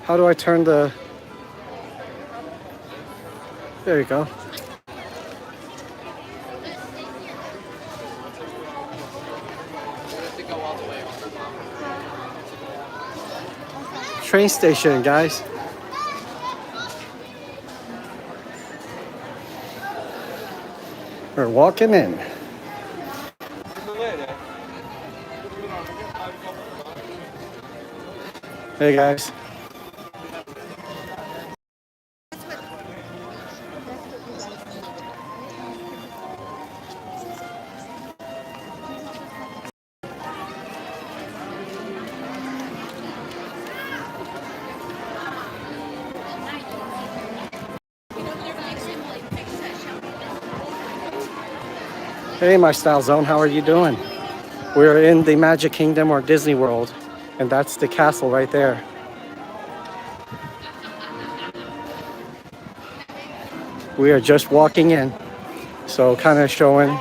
How do I turn the... There you go. Train station, guys. We're walking in. Hey guys. Hey, my style zone, how are you doing? We're in the Magic Kingdom or Disney World, and that's the castle right there. We are just walking in, so kind of showing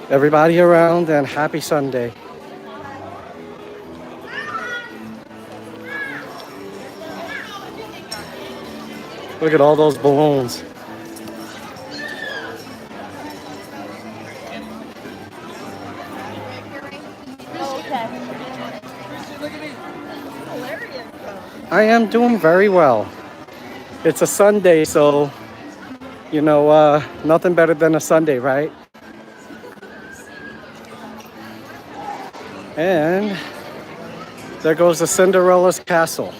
everybody around and happy Sunday. Look at all those balloons. I am doing very well. It's a Sunday, so, you know, nothing better than a Sunday, right? And there goes the Cinderella's castle.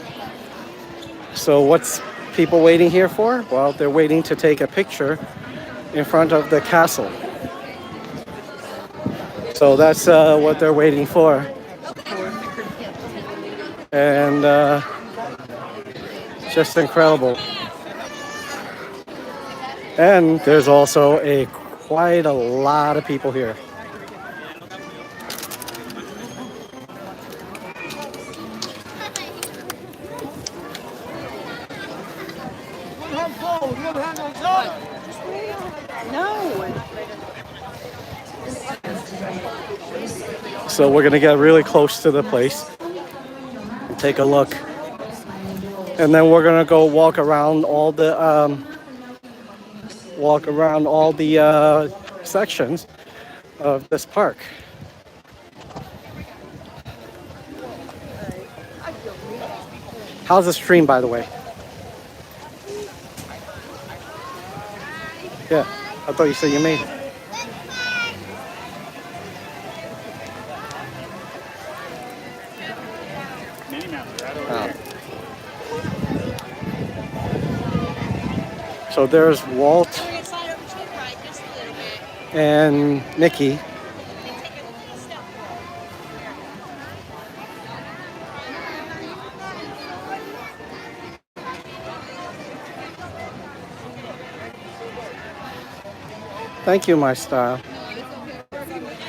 So what's people waiting here for? Well, they're waiting to take a picture in front of the castle. So that's what they're waiting for. And just incredible. And there's also quite a lot of people here. So we're gonna get really close to the place and take a look. And then we're gonna go walk around all the sections of this park. How's the stream, by the way? Yeah, I thought you said you made it. So there's Walt and Mickey. Thank you, my style.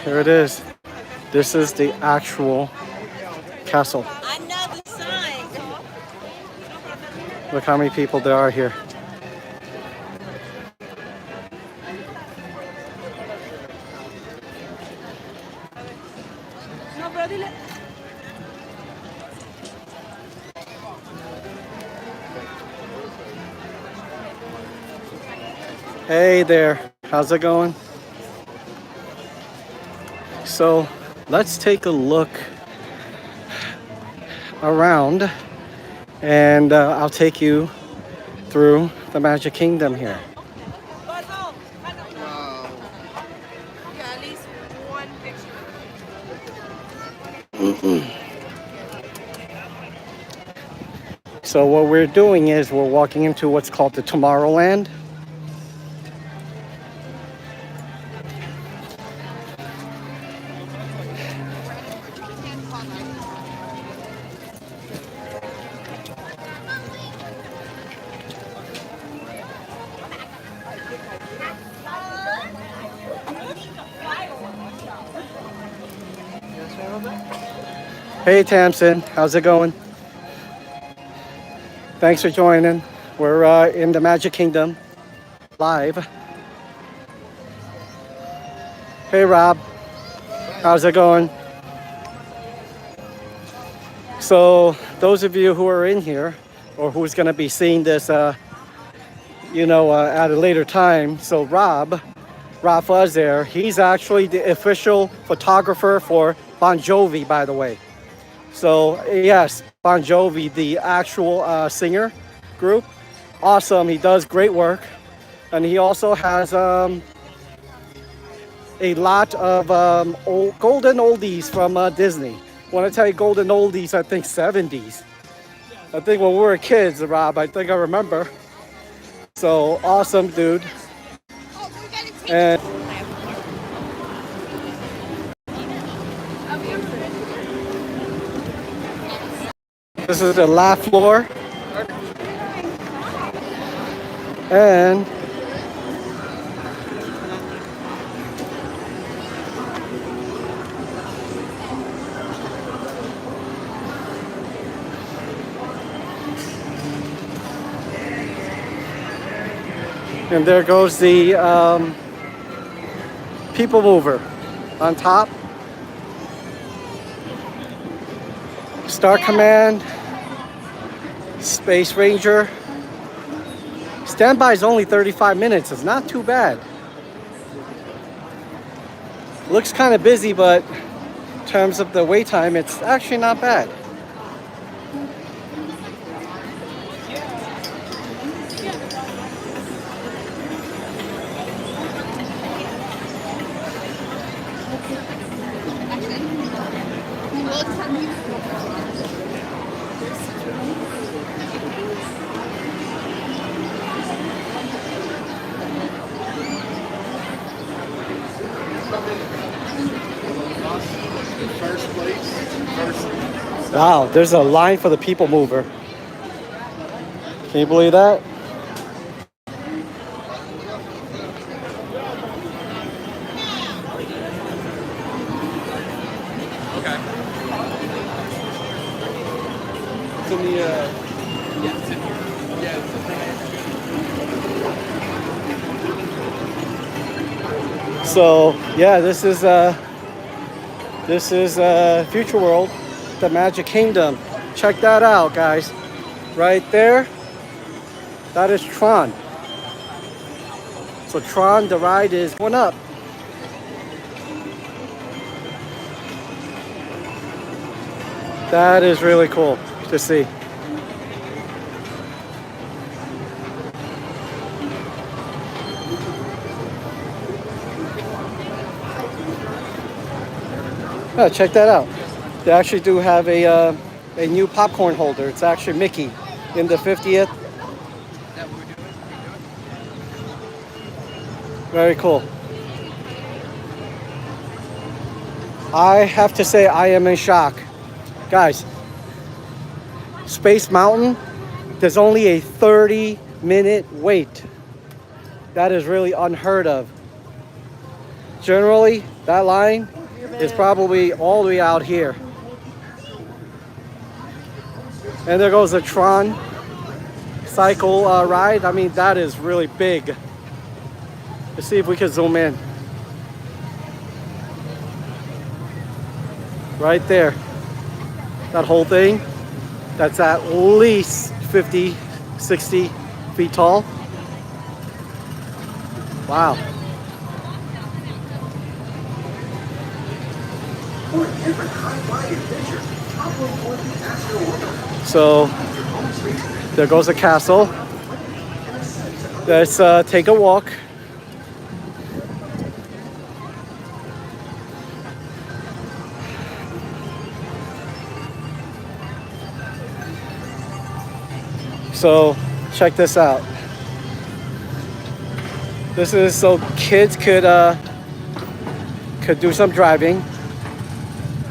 Here it is. This is the actual castle. Look how many people there are here. Hey there, how's it going? So let's take a look around and I'll take you through the Magic Kingdom here. So what we're doing is we're walking into what's called the Tomorrowland. Hey Tamsin, how's it going? Thanks for joining. We're in the Magic Kingdom live. Hey Rob, how's it going? So those of you who are in here, or who's going to be seeing this, at a later time. So Rob was there. He's actually the official photographer for Bon Jovi, by the way. So yes, Bon Jovi, the actual singer group. Awesome. He does great work. And he also has a lot of old, golden oldies from Disney. When I tell you golden oldies, I think 70s. I think when we were kids, Rob, I think I remember. So awesome, dude. And this is the laugh floor. And there goes the PeopleMover on top. Star Command, Space Ranger. Standby is only 35 minutes. It's not too bad. Looks kind of busy, but in terms of the wait time, it's actually not bad. Wow, there's a line for the PeopleMover. Can you believe that? Okay. It's in the, yeah, it's in here. Yeah, it's in So, yeah, this is Future World, the Magic Kingdom. Check that out, guys. Right there, that is Tron. So Tron, the ride is going up. That is really cool to see. Oh, check that out. They actually do have a new popcorn holder. It's actually Mickey in the 50th. Very cool. I have to say I am in shock. Guys, Space Mountain, there's only a 30-minute wait. That is really unheard of. Generally, that line is probably all the way out here. And there goes the Tron cycle ride. I mean, that is really big. Let's see if we can zoom in. Right there. That whole thing, that's at least 50, 60 feet tall. Wow. So there goes the castle. Let's take a walk. So check this out. This is so kids could do some driving.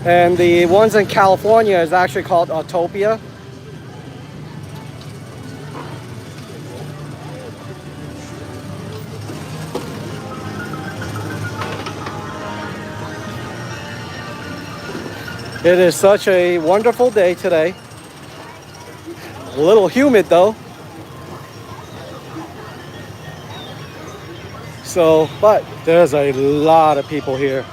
And the ones in California is actually called Autopia. It is such a wonderful day today. A little humid though. So, but there's a lot of people here.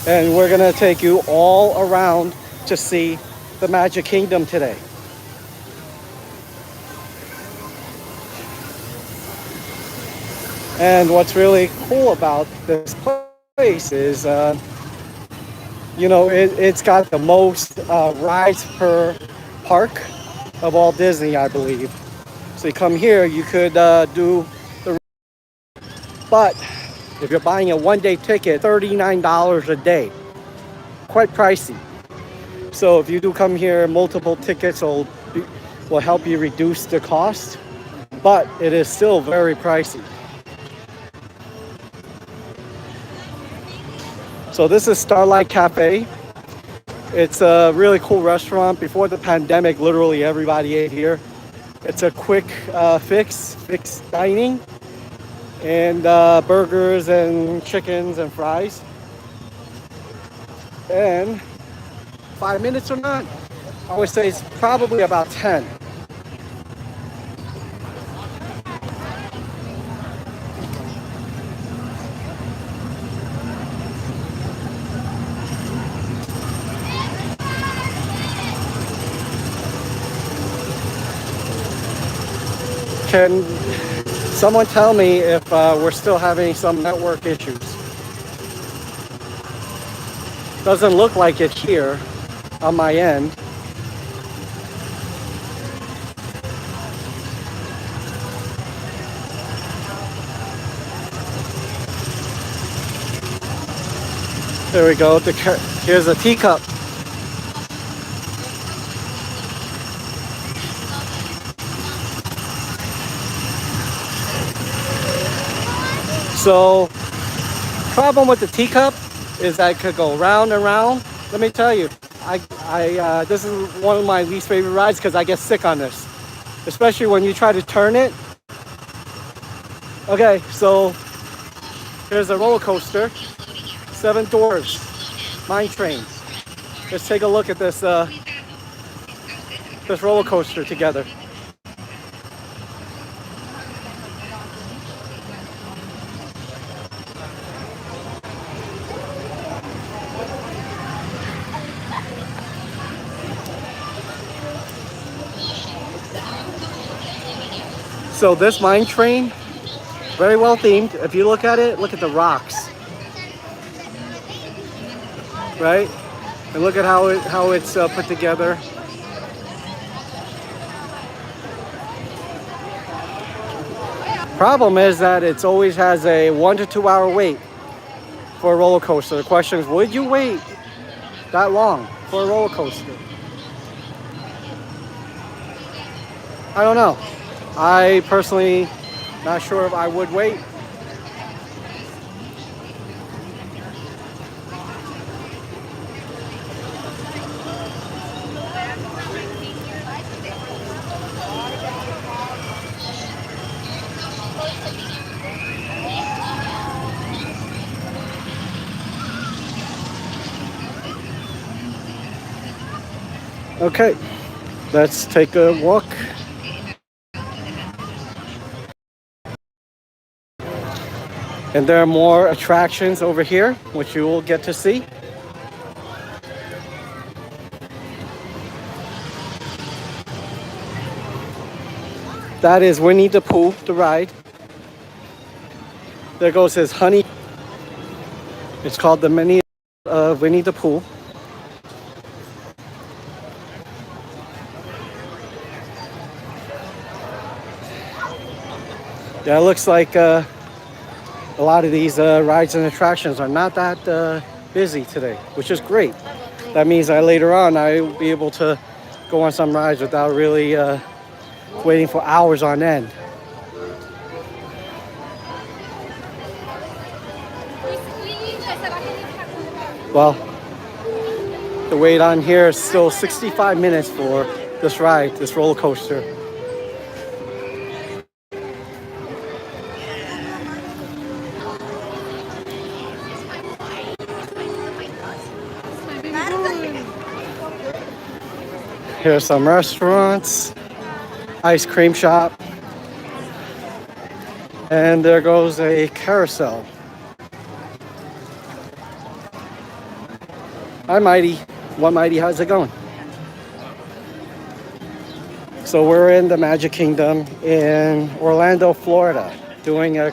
And we're gonna take you all around to see the Magic Kingdom today. And what's really cool about this place is, it's got the most rides per park of all Disney, I believe. So you come here, you could do the, but if you're buying a one-day ticket, $39 a day, quite pricey. So if you do come here, multiple tickets will help you reduce the cost, but it is still very pricey. So this is Starlight Cafe. It's a really cool restaurant. Before the pandemic, literally everybody ate here. It's a quick fix dining, and burgers and chickens and fries. And 5 minutes or not, I would say it's probably about 10. Can someone tell me if we're still having some network issues? Doesn't look like it here on my end. There we go. Here's a teacup. So, problem with the teacup is that it could go round and round. Let me tell you, this is one of my least favorite rides because I get sick on this, especially when you try to turn it. Okay, so here's a roller coaster, 7 doors, mine train. Let's take a look at this this roller coaster together. So this mine train, very well themed. If you look at it, look at the rocks, right? And look at how it's put together. Problem is that it always has a 1 to 2 hour wait for a roller coaster. The question is, would you wait that long for a roller coaster? I don't know. I personally not sure if I would wait. Okay, let's take a walk. And there are more attractions over here, which you will get to see. That is Winnie the Pooh, the ride. There goes his honey. It's called the Mini Winnie the Pooh. Yeah, it looks like a lot of these rides and attractions are not that busy today, which is great. That means that later on I'll be able to go on some rides without really waiting for hours on end. Well, the wait on here is still 65 minutes for this ride, this roller coaster. Here's some restaurants, ice cream shop, and there goes a carousel. Hi, Mighty. What Mighty? How's it going? So we're in the Magic Kingdom in Orlando, Florida, doing a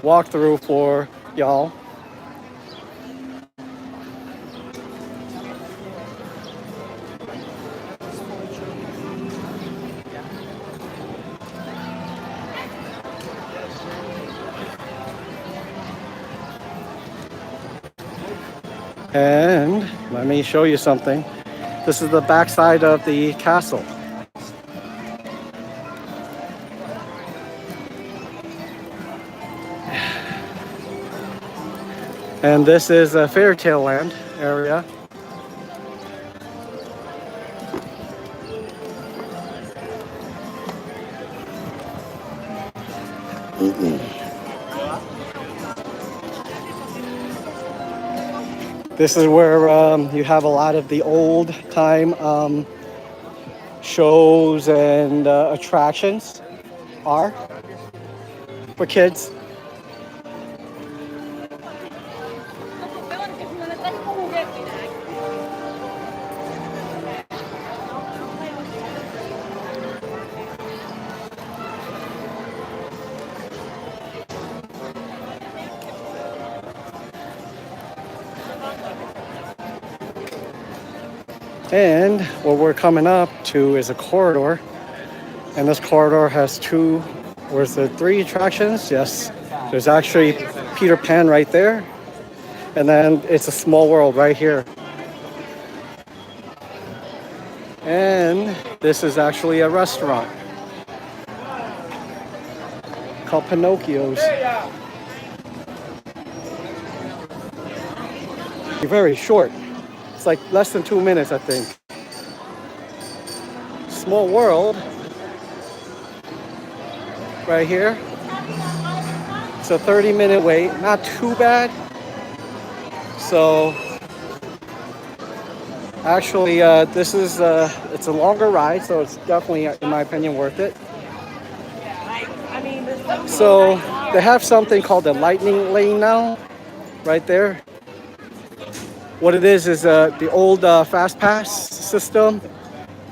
walkthrough for y'all. And let me show you something. This is the backside of the castle. And this is a Fantasyland area. This is where you have a lot of the old time shows and attractions are for kids. And what we're coming up to is a corridor. And this corridor has two, or is there three attractions? Yes. There's actually Peter Pan right there. And then it's a Small World right here. And this is actually a restaurant called Pinocchio's. Very short. It's like less than 2 minutes, I think. Small World right here. It's a 30-minute wait, not too bad. So actually this is it's a longer ride, so it's definitely, in my opinion, worth it. So they have something called the lightning lane now right there. What it is the old fast pass system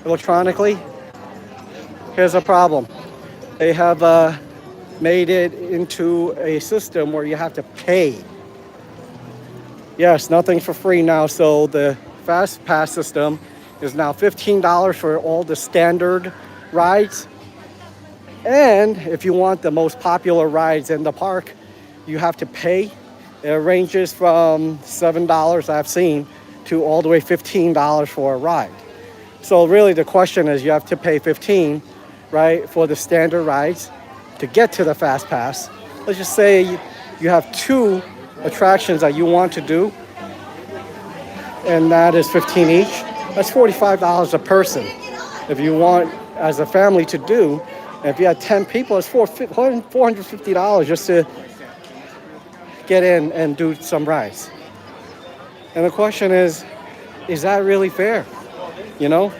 electronically. Here's a problem. They have made it into a system where you have to pay. Yes, nothing's for free now. So the fast pass system is now $15 for all the standard rides. And if you want the most popular rides in the park, you have to pay. It ranges from $7 I've seen to all the way $15 for a ride. So really the question is, you have to pay $15, right, for the standard rides to get to the fast pass. Let's just say you have two attractions that you want to do, and that is $15 each. That's $45 a person. If you want as a family to do, and if you have 10 people, it's $450 just to get in and do some rides. And the question is that really fair? You know,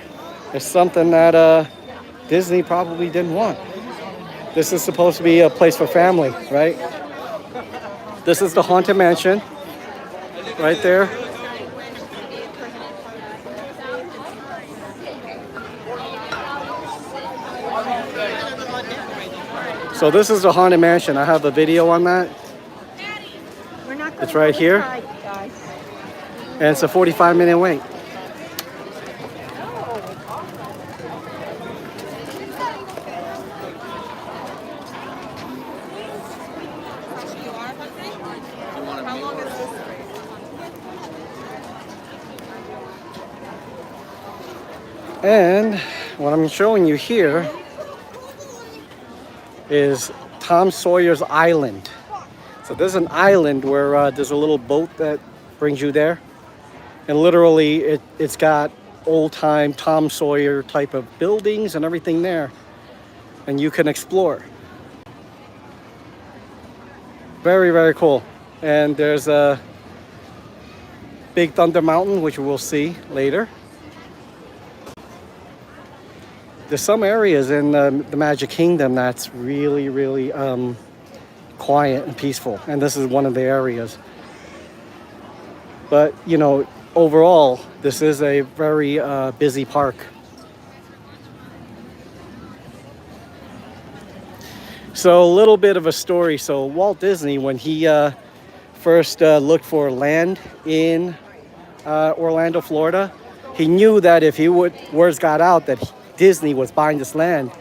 it's something that Disney probably didn't want. This is supposed to be a place for family, right? This is the Haunted Mansion right there. So this is the Haunted Mansion. I have a video on that. It's right here. And it's a 45-minute wait. And what I'm showing you here is Tom Sawyer's Island. So there's an island where there's a little boat that brings you there. And literally it's got old-time Tom Sawyer type of buildings and everything there. And you can explore. Very, very cool. And there's a Big Thunder Mountain, which we'll see later. There's some areas in the Magic Kingdom that's really, really quiet and peaceful. And this is one of the areas. But, you know, overall, this is a very busy park. So a little bit of a story. So Walt Disney, when he first looked for land in Orlando, Florida, he knew that if words got out that Disney was buying this land,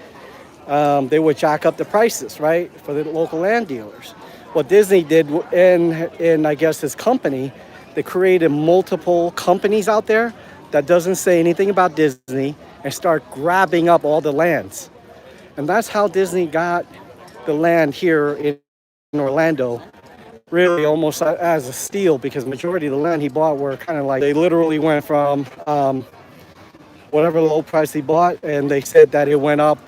they would jack up the prices, right, for the local land dealers. What Disney did in I guess his company, they created multiple companies out there that doesn't say anything about Disney and start grabbing up all the lands. And that's how Disney got the land here in Orlando, really almost as a steal, because majority of the land he bought were kind of like, they literally went from whatever low price he bought, and they said that it went up,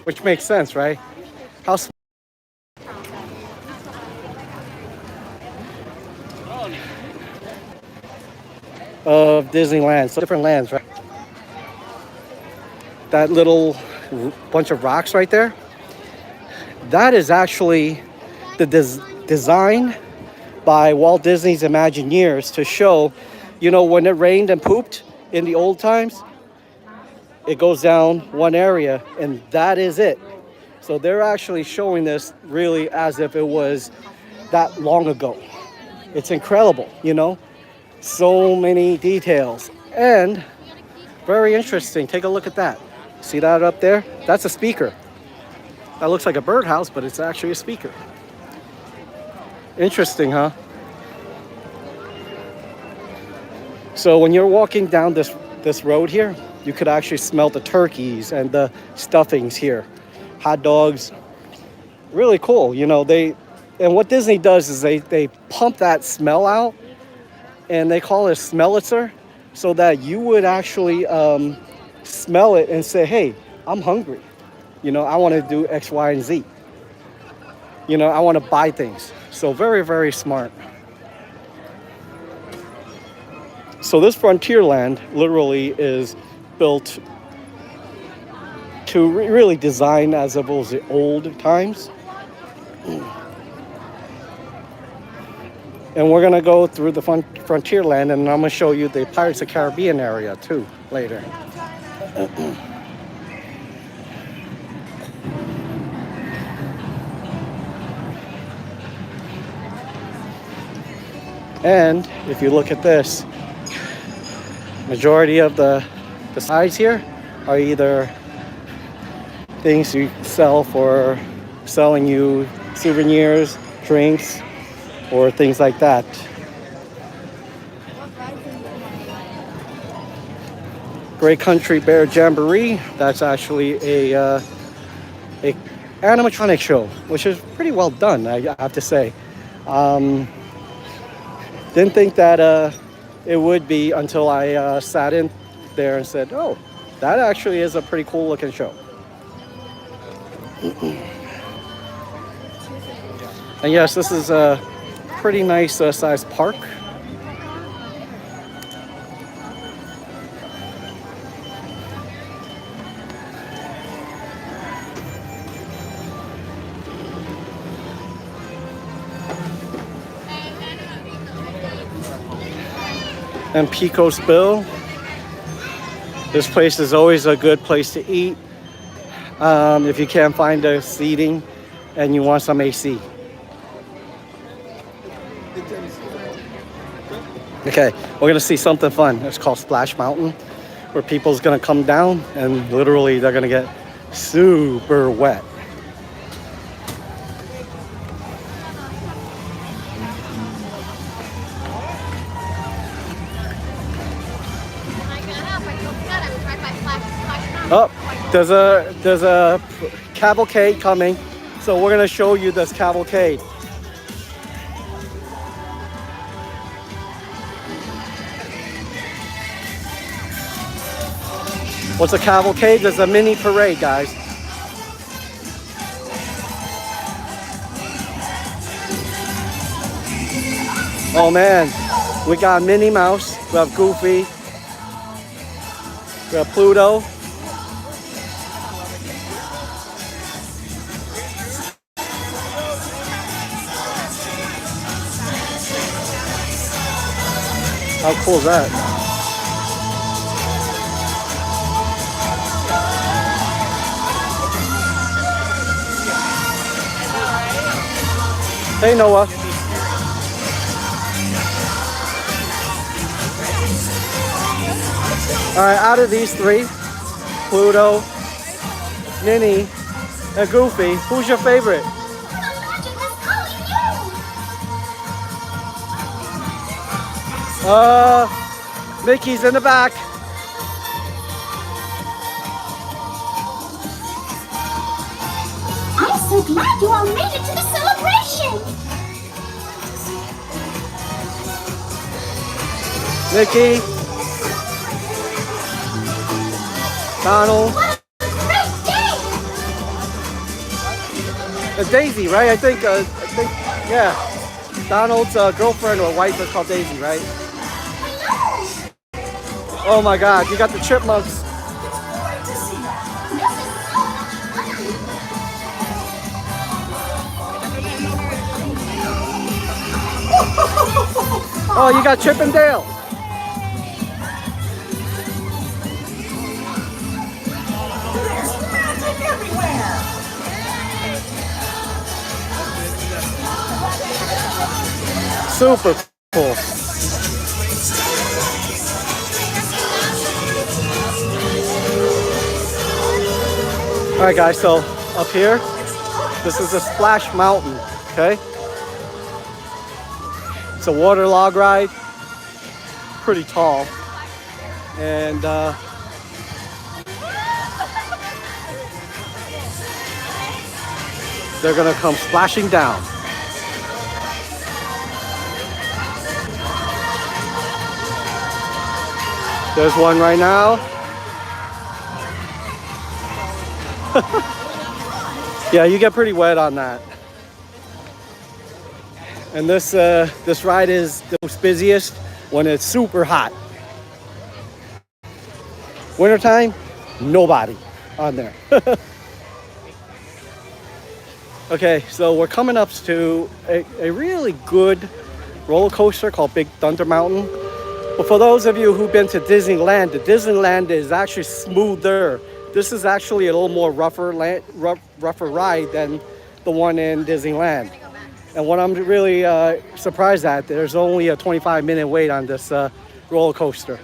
which makes sense, right? How of Disneyland, so different lands, right? That little bunch of rocks right there, that is actually the design by Walt Disney's Imagineers to show, you know, when it rained and pooped in the old times, it goes down one area, and that is it. So they're actually showing this really as if it was that long ago. It's incredible, you know? So many details. And very interesting. Take a look at that. See that up there? That's a speaker. That looks like a birdhouse, but it's actually a speaker. Interesting, huh? So when you're walking down this road here, you could actually smell the turkeys and the stuffings here. Hot dogs. Really cool. You know, and what Disney does is they pump that smell out, and they call it a smellitzer, so that you would actually smell it and say, hey, I'm hungry. You know, I want to do X, Y, and Z. You know, I want to buy things. So very, very smart. So this Frontierland literally is built to really design as if it was the old times. And we're going to go through the Frontierland, and I'm going to show you the Pirates of the Caribbean area too later. And if you look at this, majority of the sides here are either things you sell for selling you souvenirs, drinks, or things like that. Great Country Bear Jamboree. That's actually a animatronic show, which is pretty well done, I have to say. Didn't think that it would be until I sat in there and said, oh, that actually is a pretty cool looking show. And yes, this is a pretty nice sized park. And Pico's Bill. This place is always a good place to eat if you can't find the seating and you want some AC. Okay, we're gonna see something fun. It's called Splash Mountain, where people's gonna come down and literally they're gonna get super wet. Oh, there's a cavalcade coming, so we're gonna show you this cavalcade. What's a cavalcade? There's a mini parade, guys. Oh man, we got Minnie Mouse, we have Goofy, we have Pluto. How cool is that? Hey, Noah. All right, out of these three, Pluto, Minnie, and Goofy, who's your favorite? Mickey's in the back. I'm so glad you all made it to the celebration. Mickey, Donald, What a great day! and Daisy, right? I think, yeah. Donald's girlfriend or wife is called Daisy, right? Oh my God, you got the chipmunks. Oh, you got Chip and Dale. There's magic everywhere. Super cool. All right, guys, so up here, this is a Splash Mountain, okay? It's a water log ride, pretty tall, and they're gonna come splashing down. There's one right now. Yeah, you get pretty wet on that. And this ride is the most busiest when it's super hot. Wintertime, nobody on there. Okay, so we're coming up to a really good roller coaster called Big Thunder Mountain. But for those of you who've been to Disneyland, the Disneyland is actually smoother. This is actually a little more rougher ride than the one in Disneyland. And what I'm really surprised at, there's only a 25-minute wait on this roller coaster.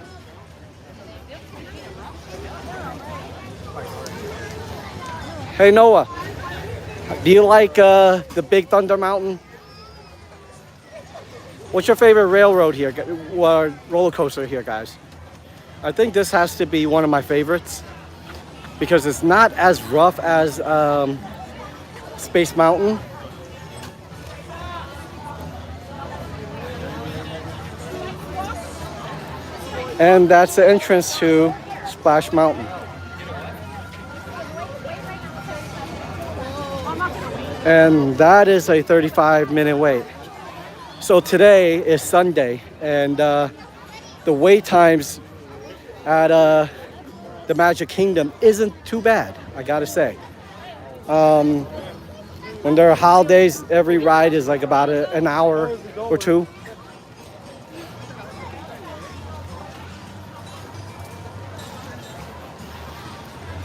Hey Noah, do you like the Big Thunder Mountain? What's your favorite railroad here, roller coaster here, guys? I think this has to be one of my favorites because it's not as rough as Space Mountain. And that's the entrance to Splash Mountain. And that is a 35-minute wait. So today is Sunday, and the wait times at the Magic Kingdom isn't too bad, I gotta say. When there are holidays, every ride is like about an hour or two.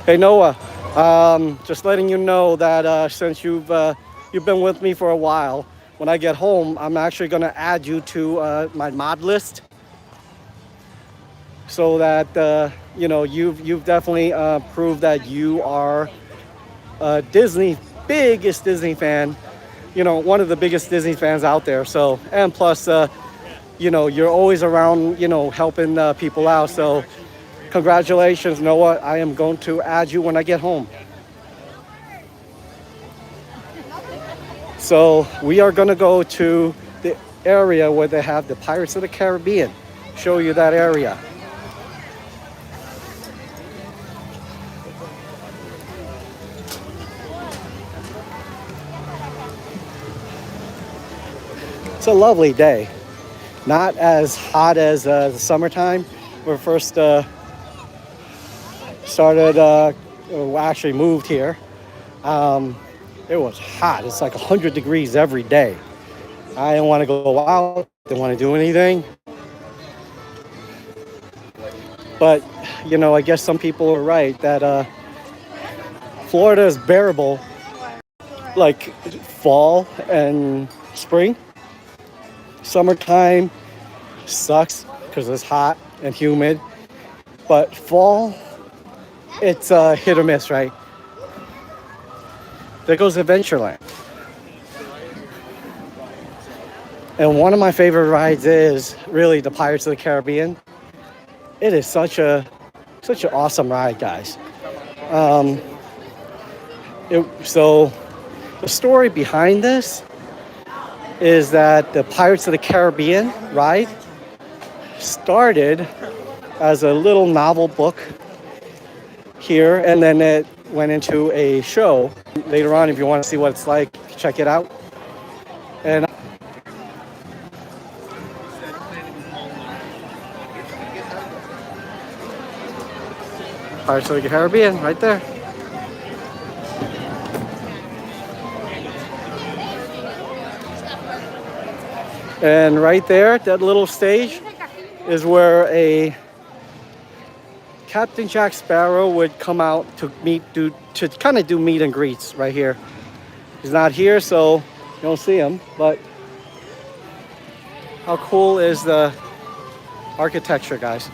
Hey Noah, just letting you know that since you've been with me for a while, when I get home, I'm actually going to add you to my mod list, so that you've definitely proved that you are biggest Disney fan, one of the biggest Disney fans out there. So, and plus, you're always around, helping people out. So, congratulations, Noah. I am going to add you when I get home. So we are going to go to the area where they have the Pirates of the Caribbean. Show you that area. It's a lovely day. Not as hot as the summertime. When we first actually moved here. It was hot. It's like 100 degrees every day. I didn't want to go out. Didn't want to do anything. But, you know, I guess some people are right that Florida is bearable like fall and spring. Summertime sucks because it's hot and humid. But fall, it's hit or miss, right? There goes Adventureland. And one of my favorite rides is really the Pirates of the Caribbean. It is such an awesome ride, guys. So the story behind this is that the Pirates of the Caribbean ride started as a little novel book here, and then it went into a show. Later on, if you want to see what it's like, check it out. And Pirates of the Caribbean, right there. And right there, that little stage is where a Captain Jack Sparrow would come out to kind of do meet and greets right here. He's not here, so you don't see him, but how cool is the architecture, guys?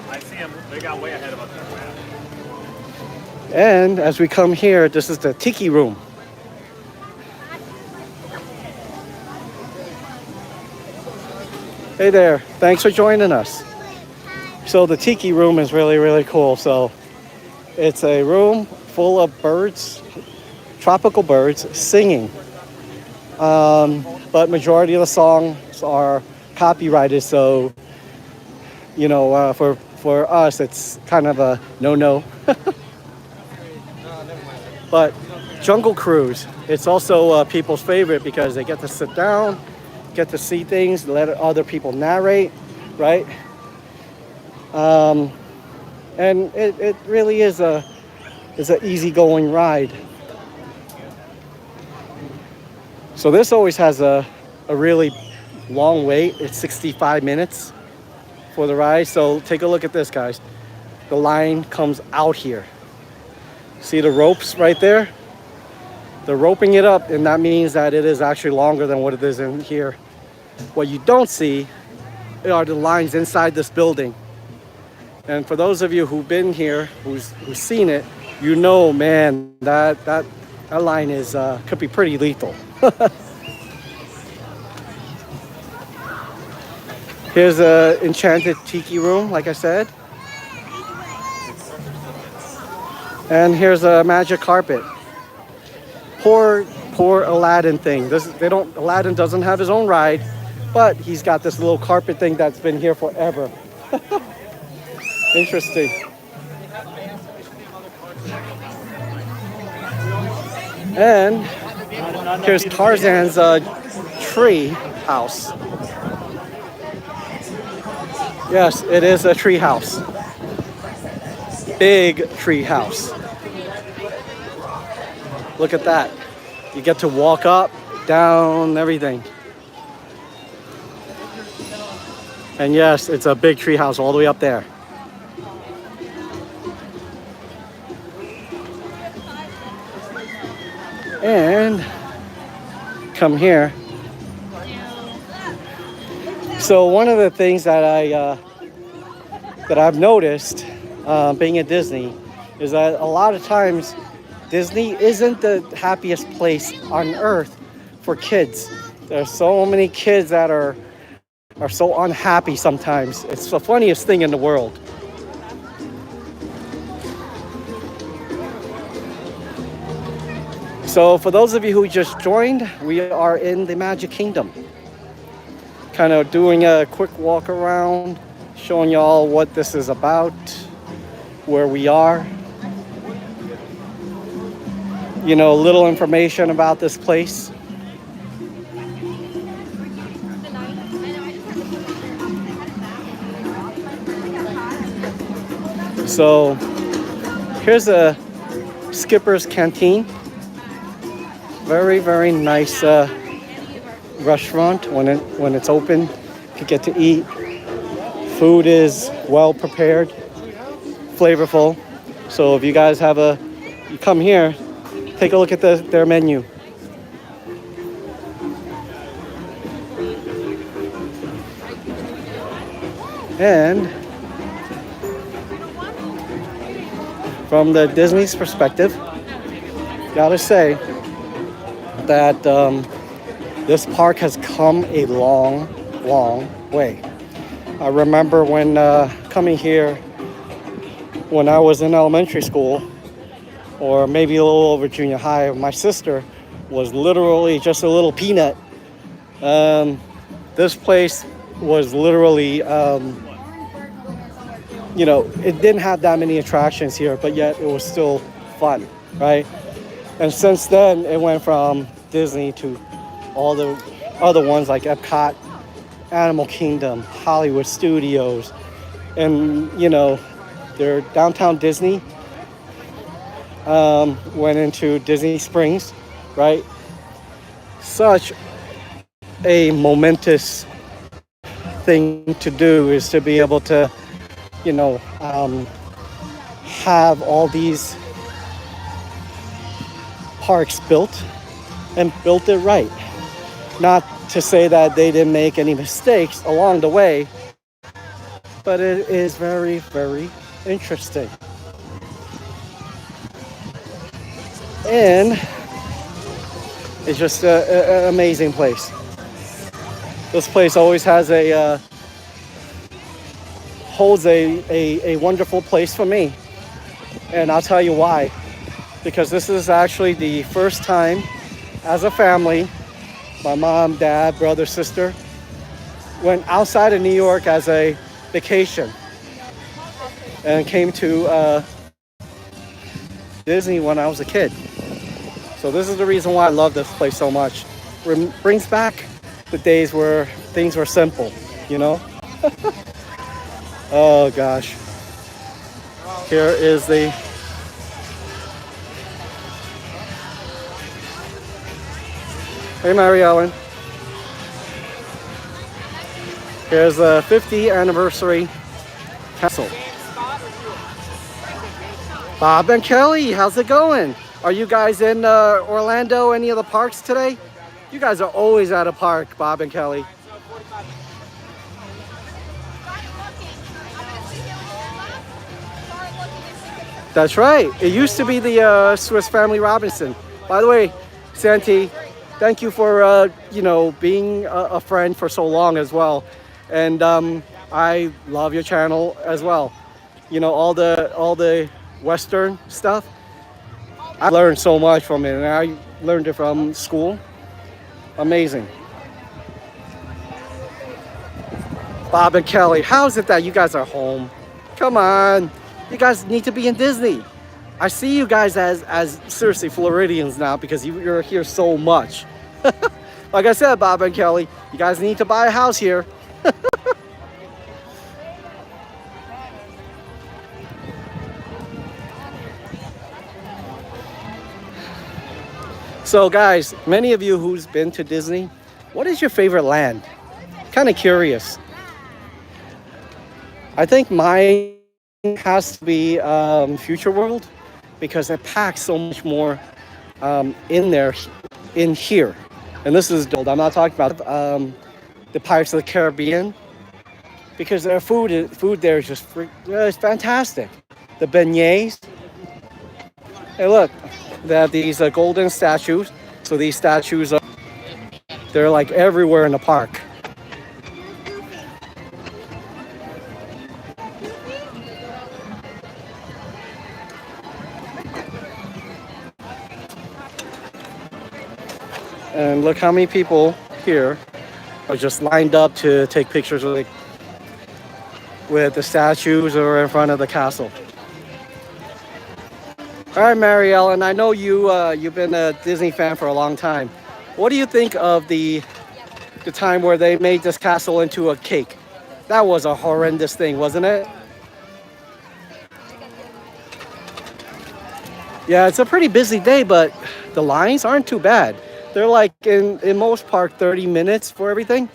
I see them. They got way ahead of us. And as we come here, this is the Tiki Room. Hey there, thanks for joining us. So the Tiki Room is really, really cool. So it's a room full of birds, tropical birds singing. But majority of the songs are copyrighted, so you know, for us, it's kind of a no-no. But Jungle Cruise, it's also people's favorite because they get to sit down, get to see things, let other people narrate, right? And it really is an easygoing ride. So this always has a really long wait. It's 65 minutes for the ride. So take a look at this, guys. The line comes out here. See the ropes right there? They're roping it up, and that means that it is actually longer than what it is in here. What you don't see are the lines inside this building. And for those of you who've been here, who's seen it, you know, man, that line is could be pretty lethal. Here's a enchanted tiki room, like I said. And here's a magic carpet. Poor Aladdin thing. Aladdin doesn't have his own ride, but he's got this little carpet thing that's been here forever. Interesting. And here's Tarzan's tree house. Yes, it is a tree house. Big tree house. Look at that. You get to walk up, down, everything. And yes, it's a big tree house all the way up there. And come here. So one of the things that I've noticed being at Disney is that a lot of times Disney isn't the happiest place on earth for kids. There's so many kids that are so unhappy sometimes. It's the funniest thing in the world. So for those of you who just joined, we are in the Magic Kingdom. Kind of doing a quick walk around, showing y'all what this is about, where we are. You know, a little information about this place. So here's a Skipper's Canteen. Very, very nice restaurant when it's open. You get to eat. Food is well prepared, flavorful. So if you guys you come here, take a look at their menu. And from the Disney's perspective, gotta say that this park has come a long, long way. I remember when coming here when I was in elementary school, or maybe a little over junior high. My sister was literally just a little peanut. This place was literally, you know, it didn't have that many attractions here, but yet it was still fun, right? And since then, it went from Disney to all the other ones like Epcot, Animal Kingdom, Hollywood Studios, and, you know, their downtown Disney went into Disney Springs, right? Such a momentous thing to do is to be able to, you know, have all these parks built and built it right. Not to say that they didn't make any mistakes along the way, but it is very, very interesting. And it's just an amazing place. This place always has holds a wonderful place for me. And I'll tell you why. Because this is actually the first time as a family, my mom, dad, brother, sister, went outside of New York as a vacation and came to Disney when I was a kid. So this is the reason why I love this place so much. It brings back the days where things were simple, you know? Oh gosh. Here is the Hey Mary Ellen. Here's the 50th anniversary castle. Bob and Kelly, how's it going? Are you guys in Orlando, any of the parks today? You guys are always at a park, Bob and Kelly. That's right. It used to be the Swiss Family Robinson. By the way, Santi, thank you for you know, being a friend for so long as well. And I love your channel as well. You know, all the Western stuff. I learned so much from it, and I learned it from school. Amazing. Bob and Kelly, how is it that you guys are home? Come on, you guys need to be in Disney. I see you guys as seriously Floridians now because you're here so much. Like I said, Bob and Kelly, you guys need to buy a house here. So guys, many of you who's been to Disney, what is your favorite land? Kind of curious. I think mine has to be Future World because it packs so much more in here. And this is, I'm not talking about the Pirates of the Caribbean because their food there is just it's fantastic. The beignets. Hey, look. They have these golden statues. So these statues they're like everywhere in the park. And look how many people here are just lined up to take pictures with the statues or in front of the castle. All right, Mary Ellen, I know you've been a Disney fan for a long time. What do you think of the time where they made this castle into a cake? That was a horrendous thing, wasn't it? Yeah, it's a pretty busy day, but the lines aren't too bad. They're like in most park 30 minutes for everything.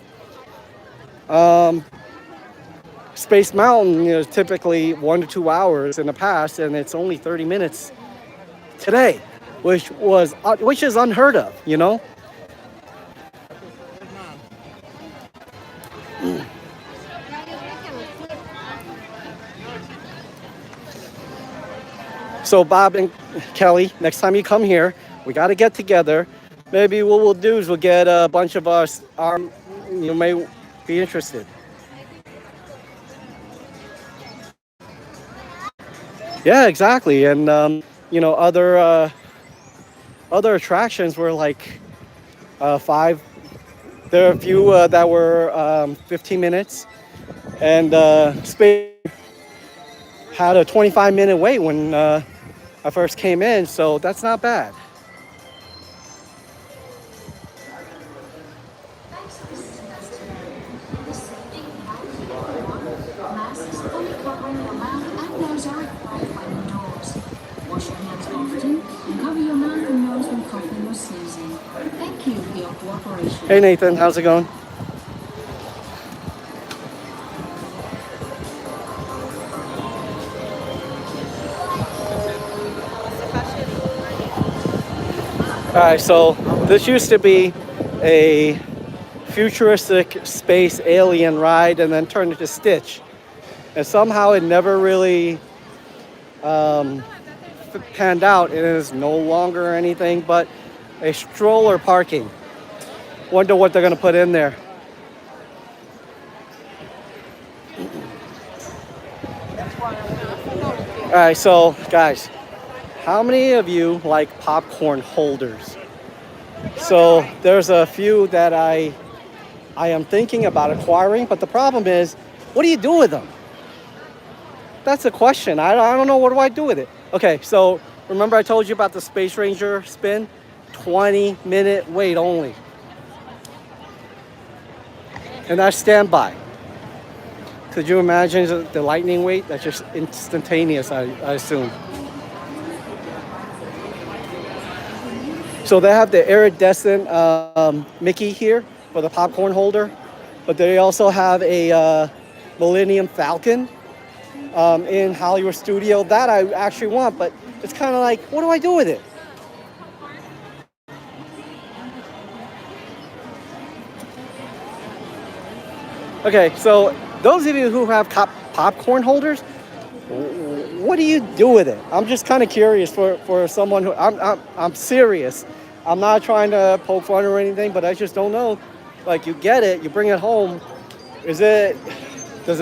Space Mountain is typically 1 to 2 hours in the past, and it's only 30 minutes today, which is unheard of, you know. So Bob and Kelly, next time you come here, we got to get together. Maybe what we'll do is we'll get a bunch of us. You may be interested. Yeah, exactly. And you know, other attractions were like 5. There are a few that were 15 minutes, and Space had a 25-minute wait when I first came in, so that's not bad. Masks fully covering your mouth and nose are required when indoors. Wash your hands often and cover your mouth and nose when coughing or sneezing. Thank you for your cooperation. Hey Nathan, how's it going? Alright, so this used to be a futuristic space alien ride and then turned into Stitch. And somehow it never really panned out. It is no longer anything but a stroller parking. Wonder what they're going to put in there. Alright, so guys, how many of you like popcorn holders? So there's a few that I am thinking about acquiring, but the problem is, what do you do with them? That's a question. I don't know, what do I do with it? Okay, so remember I told you about the Space Ranger spin? 20-minute wait only. And that's standby. Could you imagine the lightning wait? That's just instantaneous, I assume. So they have the iridescent Mickey here for the popcorn holder, but they also have a Millennium Falcon in Hollywood Studio. That I actually want, but it's kind of like, what do I do with it? Okay, so those of you who have popcorn holders, what do you do with it? I'm just kind of curious for someone who, I'm serious. I'm not trying to poke fun or anything, but I just don't know. Like, you get it, you bring it home. Does it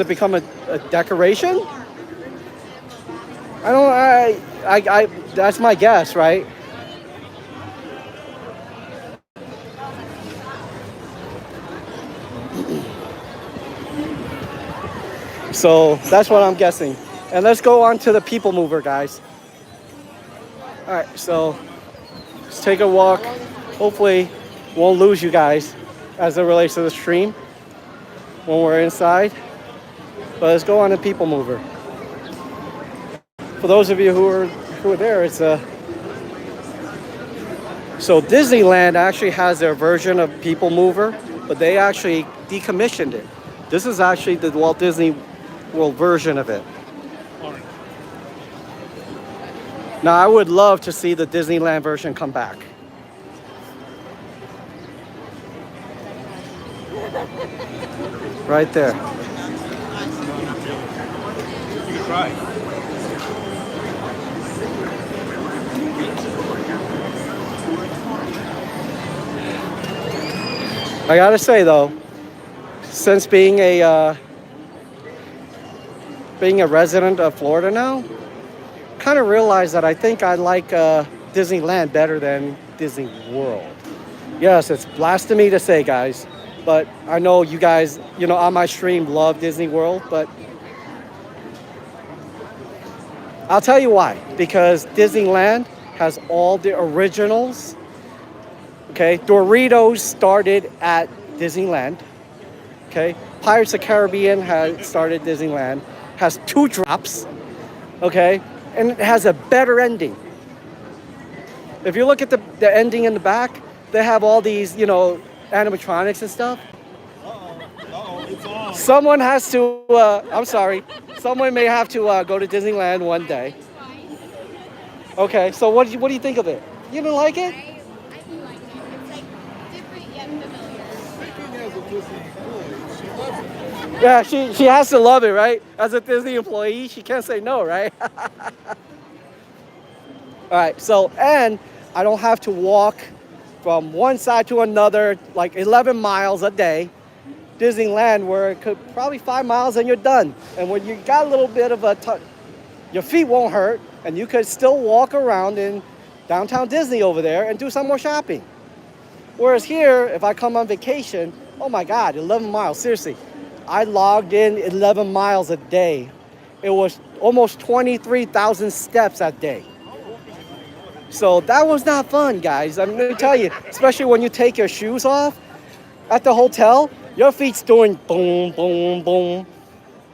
become a decoration? That's my guess, right? So that's what I'm guessing. And let's go on to the PeopleMover, guys. All right, so let's take a walk. Hopefully won't lose you guys as it relates to the stream when we're inside. But let's go on to PeopleMover. For those of you who are there, it's so Disneyland actually has their version of PeopleMover, but they actually decommissioned it. This is actually the Walt Disney World version of it. Now, I would love to see the Disneyland version come back. Right there. You can try. I gotta say though, since being a resident of Florida now, kind of realized that I think I like Disneyland better than Disney World. Yes, it's blasphemy to say, guys, but I know you guys, on my stream love Disney World, but I'll tell you why. Because Disneyland has all the originals. Okay, Doritos started at Disneyland. Okay, Pirates of the Caribbean has started Disneyland. Has 2 drops. Okay, and it has a better ending. If you look at the ending in the back, they have all these, you know, animatronics and stuff. It's on. Someone has to, I'm sorry, someone may have to go to Disneyland one day. Okay, so what do you think of it? You didn't like it? I do like it. It's like different yet familiar. Speaking as a Disney employee, she loves it. Yeah, she has to love it, right? As a Disney employee, she can't say no, right? All right, so, and I don't have to walk from one side to another like 11 miles a day. Disneyland, where it could probably 5 miles and you're done. And when you got a little bit of your feet won't hurt, and you could still walk around in downtown Disney over there and do some more shopping. Whereas here, if I come on vacation, oh my God, 11 miles, seriously. I logged in 11 miles a day. It was almost 23,000 steps that day. So that was not fun, guys. I'm gonna tell you, especially when you take your shoes off at the hotel, your feet's doing boom, boom, boom.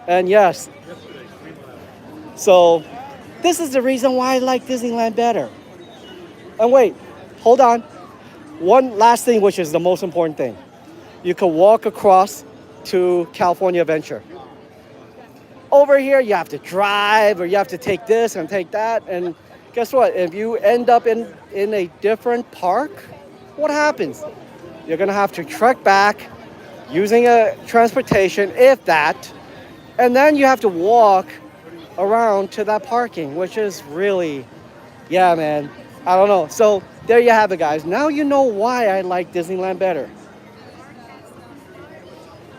And yes. So this is the reason why I like Disneyland better. And wait, hold on. One last thing, which is the most important thing. You can walk across to California Adventure. Over here, you have to drive, or you have to take this and take that. And guess what? If you end up in a different park, what happens? You're gonna have to trek back using a transportation, if that, and then you have to walk around to that parking, which is really, yeah, man, I don't know. So there you have it, guys. Now you know why I like Disneyland better.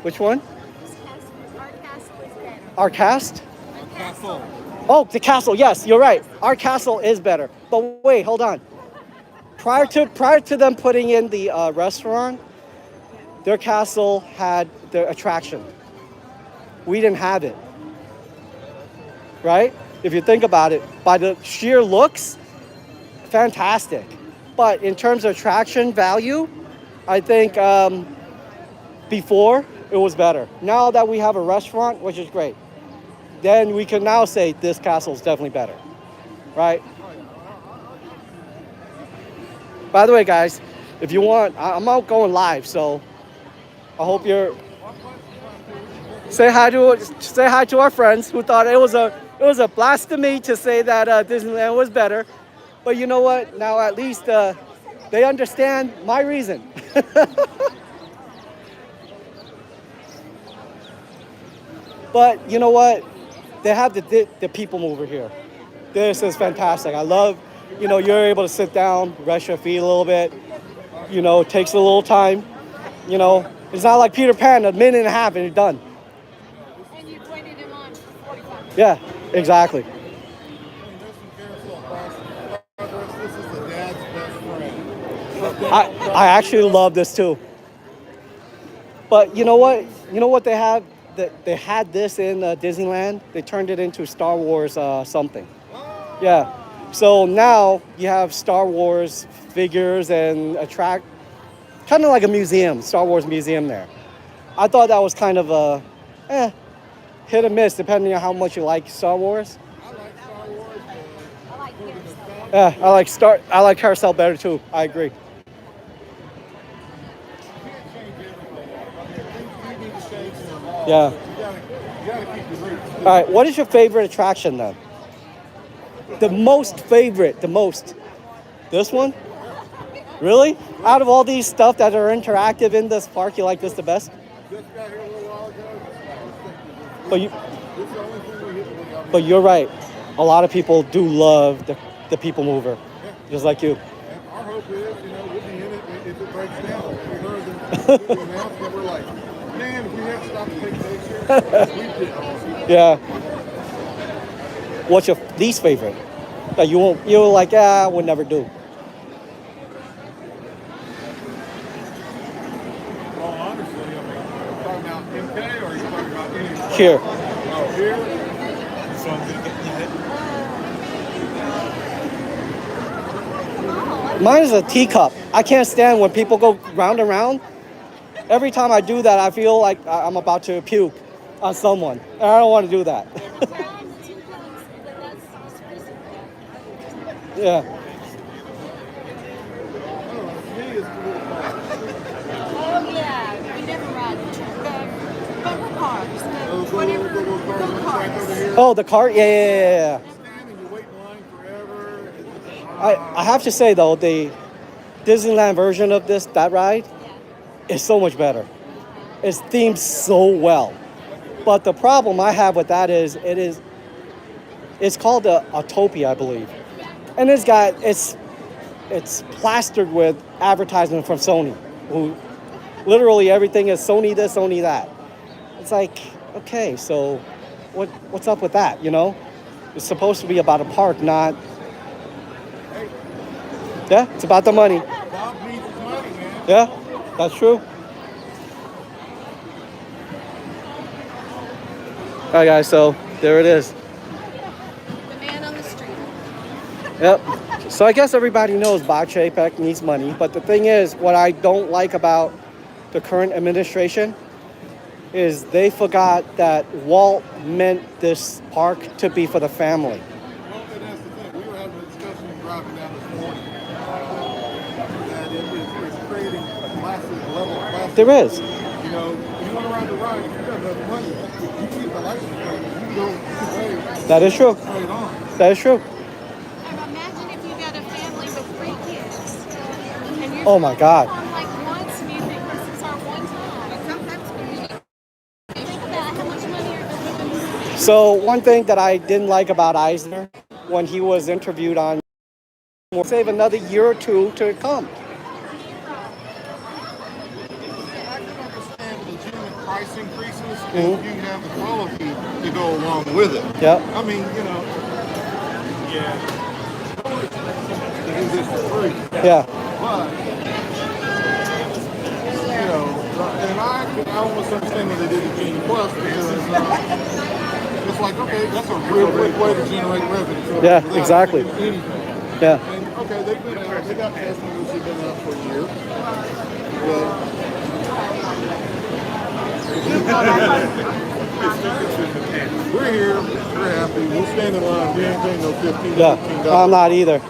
Which one? Our castle is better. Our cast? Castle. Oh, the castle. Yes, you're right. Our castle is better. But wait, hold on. Prior to them putting in the restaurant, their castle had the attraction. We didn't have it. Right? If you think about it, by the sheer looks, fantastic. But in terms of attraction value, I think before it was better. Now that we have a restaurant, which is great, then we can now say this castle is definitely better. Right? By the way, guys, if you want, I'm out going live, so I hope you're. Say hi to our friends who thought it was a blasphemy to say that Disneyland was better, but you know what? Now at least they understand my reason. But you know what? They have the PeopleMover here. This is fantastic. I love, you're able to sit down, rest your feet a little bit. It takes a little time. It's not like Peter Pan, a minute and a half and you're done. And you pointed him on for 45 minutes. Yeah, exactly. This is the dad's best friend. I actually love this too. But you know what? You know what they have? They had this in Disneyland. They turned it into Star Wars something. Yeah. So now you have Star Wars figures and kind of like a museum, Star Wars museum there. I thought that was kind of a hit or miss depending on how much you like Star Wars. I like Star Wars. I like carousel. Yeah, I like Carousel better too. I agree. Yeah. You gotta keep your roots. All right. What is your favorite attraction then? The most. This one? Really? Out of all these stuff that are interactive in this park, you like this the best? Just got here a little while ago. But you. This is the only thing we hit. But you're right. A lot of people do love the PeopleMover, just like you. And our hope is, we'll be in it if it breaks down. We heard the announcement, we're like, man, if we had to stop to take pictures, we did. Yeah. What's your least favorite? That you're like, I would never do. Well, honestly, are you talking about MK or are you talking about anything? Here. Oh, here? Mine is a teacup. I can't stand when people go round and round. Every time I do that, I feel like I'm about to puke on someone. And I don't want to do that. Yeah. I don't know. To me, it's Those little cars on the track over here. Oh, the cart? Yeah. Stand and you wait in line forever. I have to say though, the Disneyland version of that ride is so much better. It's themed so well. But the problem I have with that is it's called the Autopia, I believe. And it's plastered with advertisement from Sony. Who literally everything is Sony this, Sony that. It's like, okay, so what's up with that, you know? It's supposed to be about a park, not. Yeah, it's about the money. Bob needs his money, man. Yeah, that's true. All right, guys, so there it is. The man on the street. Yep. So I guess everybody knows Bob Chapek needs money, but the thing is, what I don't like about the current administration is they forgot that Walt meant this park to be for the family. Well, and that's the thing. We were having a discussion driving down this morning that it's creating a massive level of plastic. There is. You know, if you want to ride the ride, if you got enough money, you keep the license plate, you can go away That is true. straight on. That is true. Imagine if you got a family with 3 kids. And you're Oh my God. on like once and you think this is our one time. But sometimes when you think about how much money you're giving. So one thing that I didn't like about Eisner when he was interviewed on will save another year or two to come. I can understand legitimate price increases if you have the quality to go along with it. Yep. I mean, you know, to do this for free. Yeah. But, you know, and I almost understand that they did the Genie Plus because it's like, okay, that's a real quick way to generate revenue. So Yeah, without exactly. doing anything. Yeah. And okay, they've been out, they got customers who've been out for a year. But we're here, we're happy, we'll stand in line, we ain't paying no $15, Yeah. $18. I'm not either. I mean,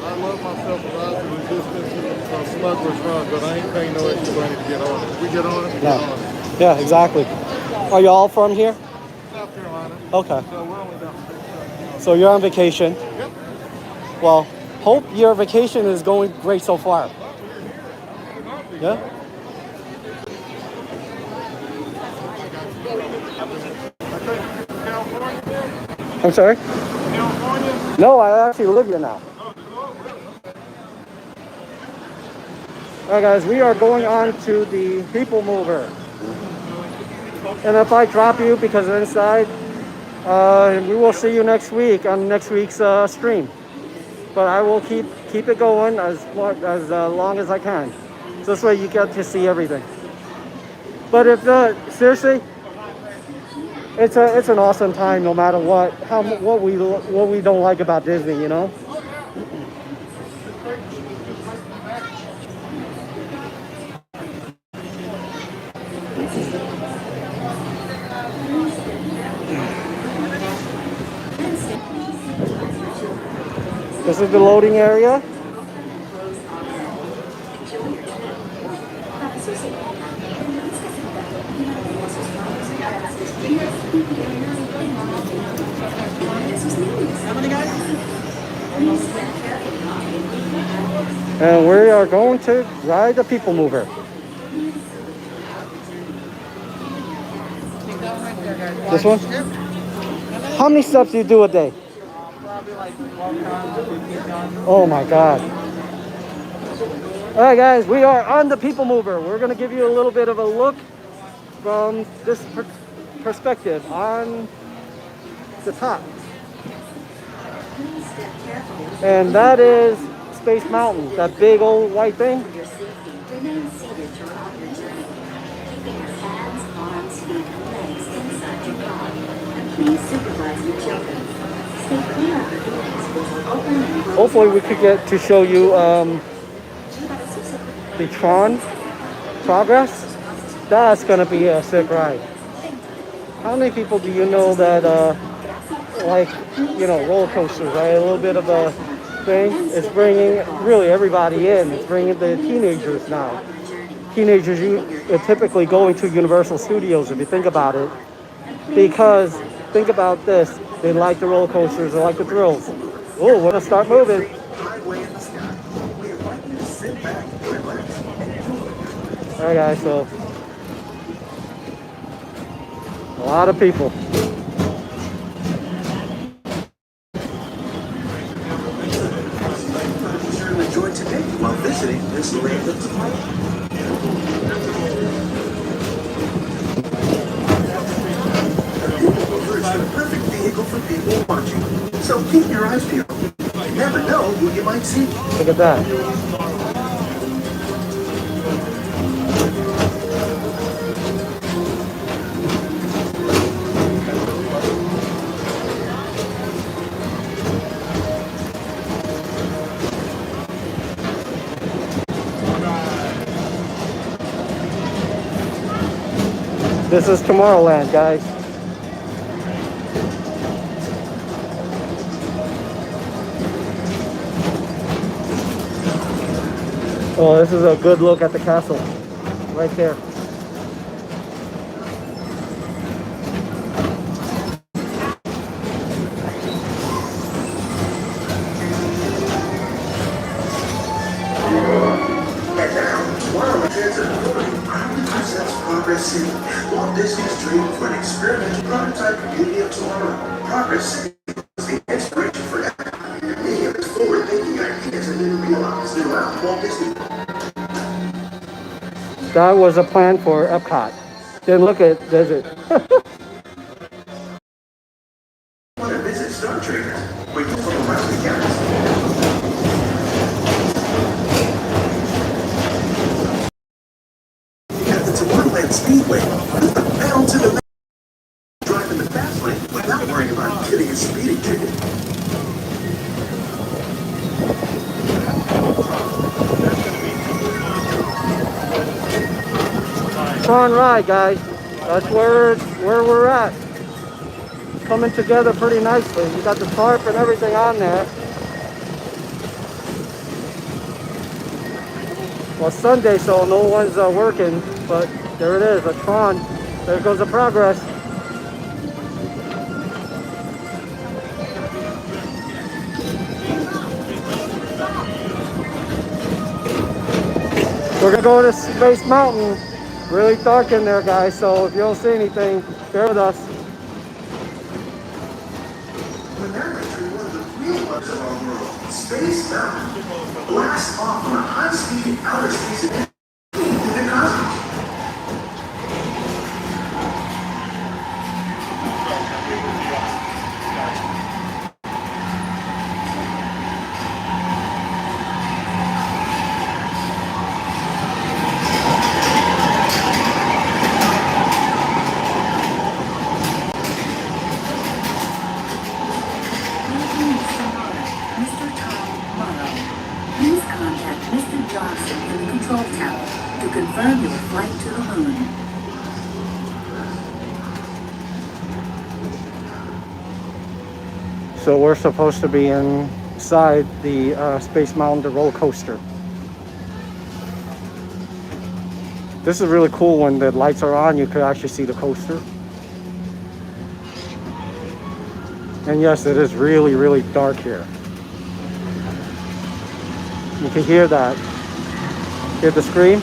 I love myself a rise of resistance from Smuggler's Run, but I ain't paying no extra money to get on it. We get on it, we get on No. it. Yeah, exactly. Are you all from here? South Carolina. Okay. So we're only down the So you're on vacation. Yep. Well, hope your vacation is going great so far. Yeah? California? I'm sorry? California? No, I actually live here now. Alright guys, we are going on to the PeopleMover. And if I drop you because of inside, we will see you next week on next week's stream. But I will keep it going as long as I can. So this way you get to see everything. But if seriously, it's an awesome time no matter what we don't like about Disney, you know. This is the loading area. And we are going to ride the PeopleMover. This one? How many steps do you do a day? Probably like 12 times, 15 times. Oh my God. All right, guys, we are on the PeopleMover. We're going to give you a little bit of a look from this perspective on the top. And that is Space Mountain, that big old white thing. Remain seated throughout your journey, keeping your hands, arms, feet, and legs inside your car. And please supervise your children. Stay clear of the doors, which will open and close. Hopefully we could get to show you the Tron progress. That's going to be a sick ride. How many people do you know that like, you know, roller coasters, right? A little bit of a thing. It's bringing really everybody in. It's bringing the teenagers now. teenagers typically going to Universal Studios, if you think about it, because think about this, they like the roller coasters, they like the thrills. Oh, we're gonna start moving. Highway in the sky. We invite you to sit back, relax, and enjoy. All right, guys, so a lot of people. Sure enjoy today while visiting this land of life. PeopleMover is the perfect vehicle for people watching. So keep your eyes peeled. You never know who you might see. Look at that. This is Tomorrowland, guys. Oh, this is a good look at the castle right there. And now, Tomorrowland Transit Authority proudly presents Progress City, Walt Disney's dream for an experimental prototype community of tomorrow. Progress City was the inspiration for many of its forward-thinking ideas that didn't realize throughout Walt Disney. That was a plan for Epcot. Didn't look at, does it? Want to visit Star Traders? We come from around the galaxy. At the Tomorrowland Speedway, put the pedal to the metal. Drive in the fast lane without worrying about getting a speeding ticket. Fun ride, guys. That's where we're at. Coming together pretty nicely. You got the tarp and everything on there. Well, Sunday, so no one's working, but there it is, a Tron. There goes the progress. We're gonna go to Space Mountain. Really dark in there, guys, so if you don't see anything, bear with us. When they're entering one of the real wonders of our world, Space Mountain, blast off on a high-speed outer space event in the cosmos. Mr. Tomorrow. Please contact Mr. Johnson in the control tower to confirm your flight to the moon. So we're supposed to be inside the Space Mountain, the roller coaster. This is really cool. When the lights are on, you can actually see the coaster. And yes, it is really, really dark here. You can hear that. Hear the scream?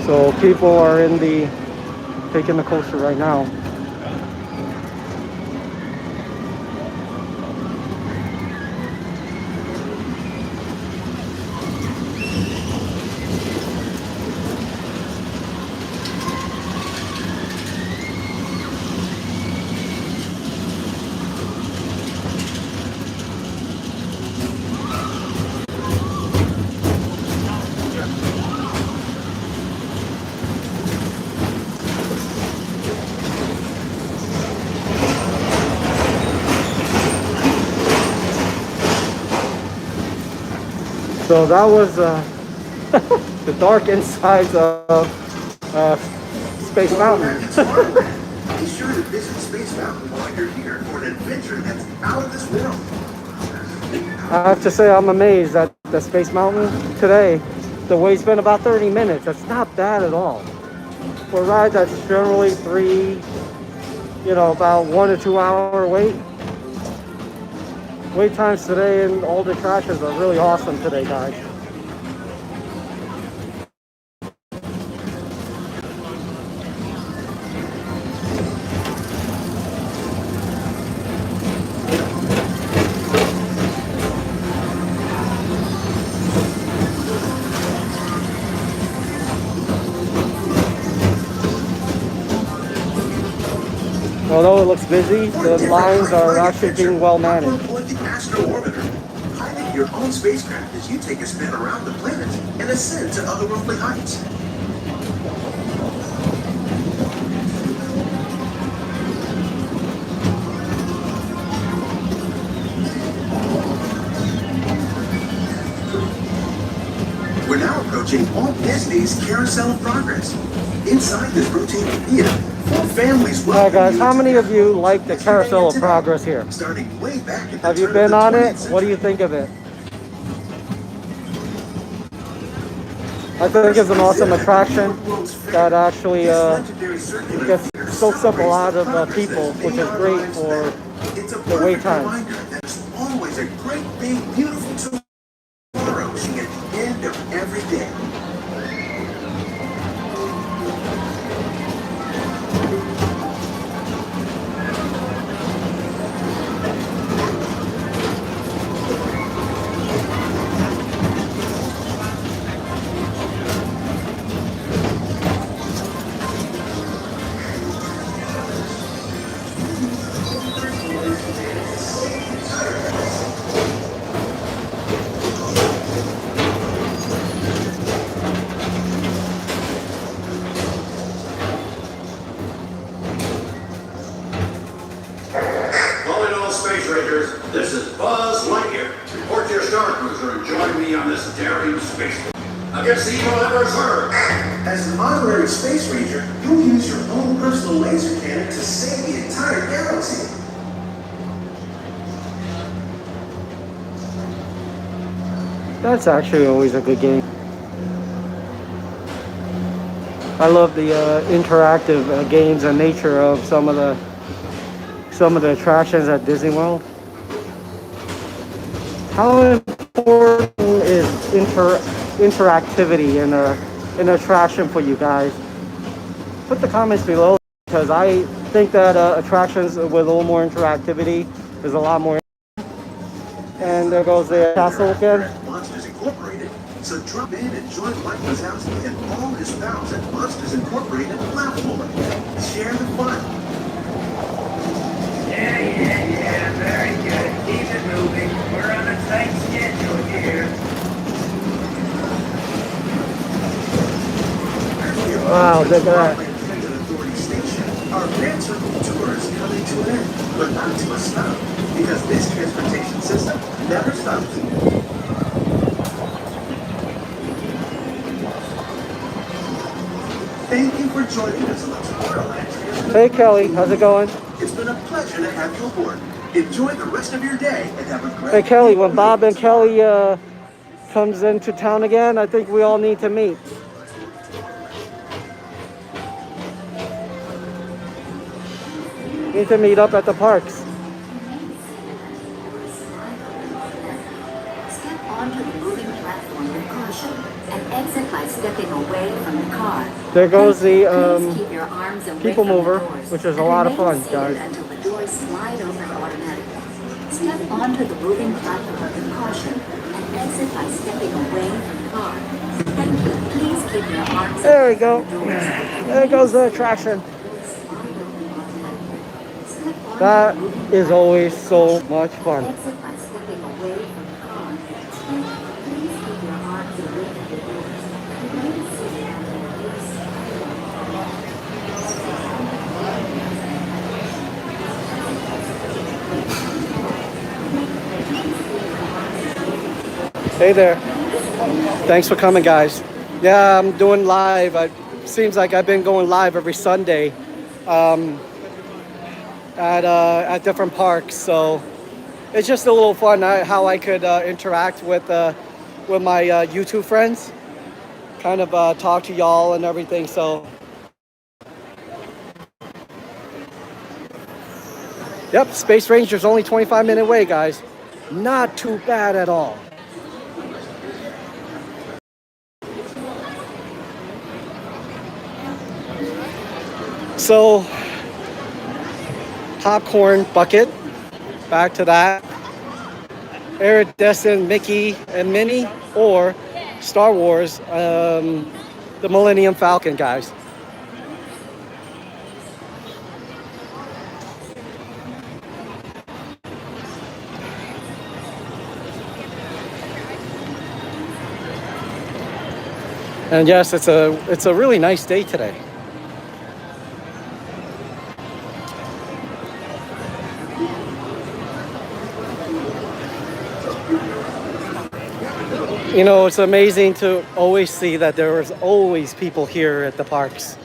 So people are taking the coaster right now. So that was the dark insides of Space Mountain. Be sure to visit Space Mountain while you're here for an adventure that's out of this world. I have to say I'm amazed at the Space Mountain today. The wait's been about 30 minutes. That's not bad at all. For a ride that's generally about 1 to 2 hour wait. Wait times today and all the attractions are really awesome today, guys. Although it looks busy, the lines are actually being well managed. Deploy the Astro Orbiter. Pilot your own spacecraft as you take a spin around the planet and ascend to otherworldly heights. We're now approaching Walt Disney's Carousel of Progress. Inside this rotating theater, 4 families Alright welcome guys, you how to many the of you like the Carousel of Progress here? Starting way back at the Have you turn of been the on it? 20th What do you think of it? I think it's an awesome attraction that actually gets soaks up a lot of people, which is great for the wait times. There's always a great, big, beautiful tomorrow at the end of every day. Calling all space rangers, this is Buzz Lightyear. Report to your Star Cruiser and join me on this daring space against the evil Emperor's Herd. As an honorary space ranger, you'll use your own personal laser cannon to save the entire galaxy. That's actually always a good game. I love the interactive games and nature of some of the attractions at Disney World. How important is interactivity in an attraction for you guys? Put the comments below, because I think that attractions with a little more interactivity is a lot more. And there goes the castle again. Monsters Incorporated. So drop in and join Mike Wazowski and all his pals at Monsters Incorporated platform. Share the fun. Yeah, very good. Keep it moving. We're on a tight schedule here. Wow, look at that. Transit Authority Station. Our Grand Circle tour is coming to an end, but not to a stop, because this transportation system never stops. Thank you for joining us on the Tomorrowland Transit. Hey Kelly, how's it going? It's been a pleasure to have you aboard. Enjoy the rest of your day and have a great Hey Kelly, when Bob and Kelly comes into town again, I think we all need to meet. Need to meet up at the parks. Step onto the moving platform with caution and exit by stepping away from the car. There goes the Please keep your arms away PeopleMover, from the doors which is a and lot of remain fun, seated guys. until the doors slide open automatically. Step onto the moving platform with caution and exit by stepping away from the car. Thank you. Please keep your arms There we away go. from the doors. There goes the attraction. Step onto That the moving is always so much fun. Exit by stepping away from the car. Please keep your arms away from the doors. Remain seated until the doors Hey there. Thanks for coming, guys. Yeah, I'm doing live. Seems like I've been going live every Sunday at different parks. So it's just a little fun how I could interact with my YouTube friends, kind of talk to y'all and everything. So, yep, Space Ranger's only 25-minute away, guys. Not too bad at all. So, popcorn bucket, back to that. Iridescent Mickey and Minnie, or Star Wars, the Millennium Falcon, guys. And yes, it's a really nice day today. You know, it's amazing to always see that there is always people here at the parks.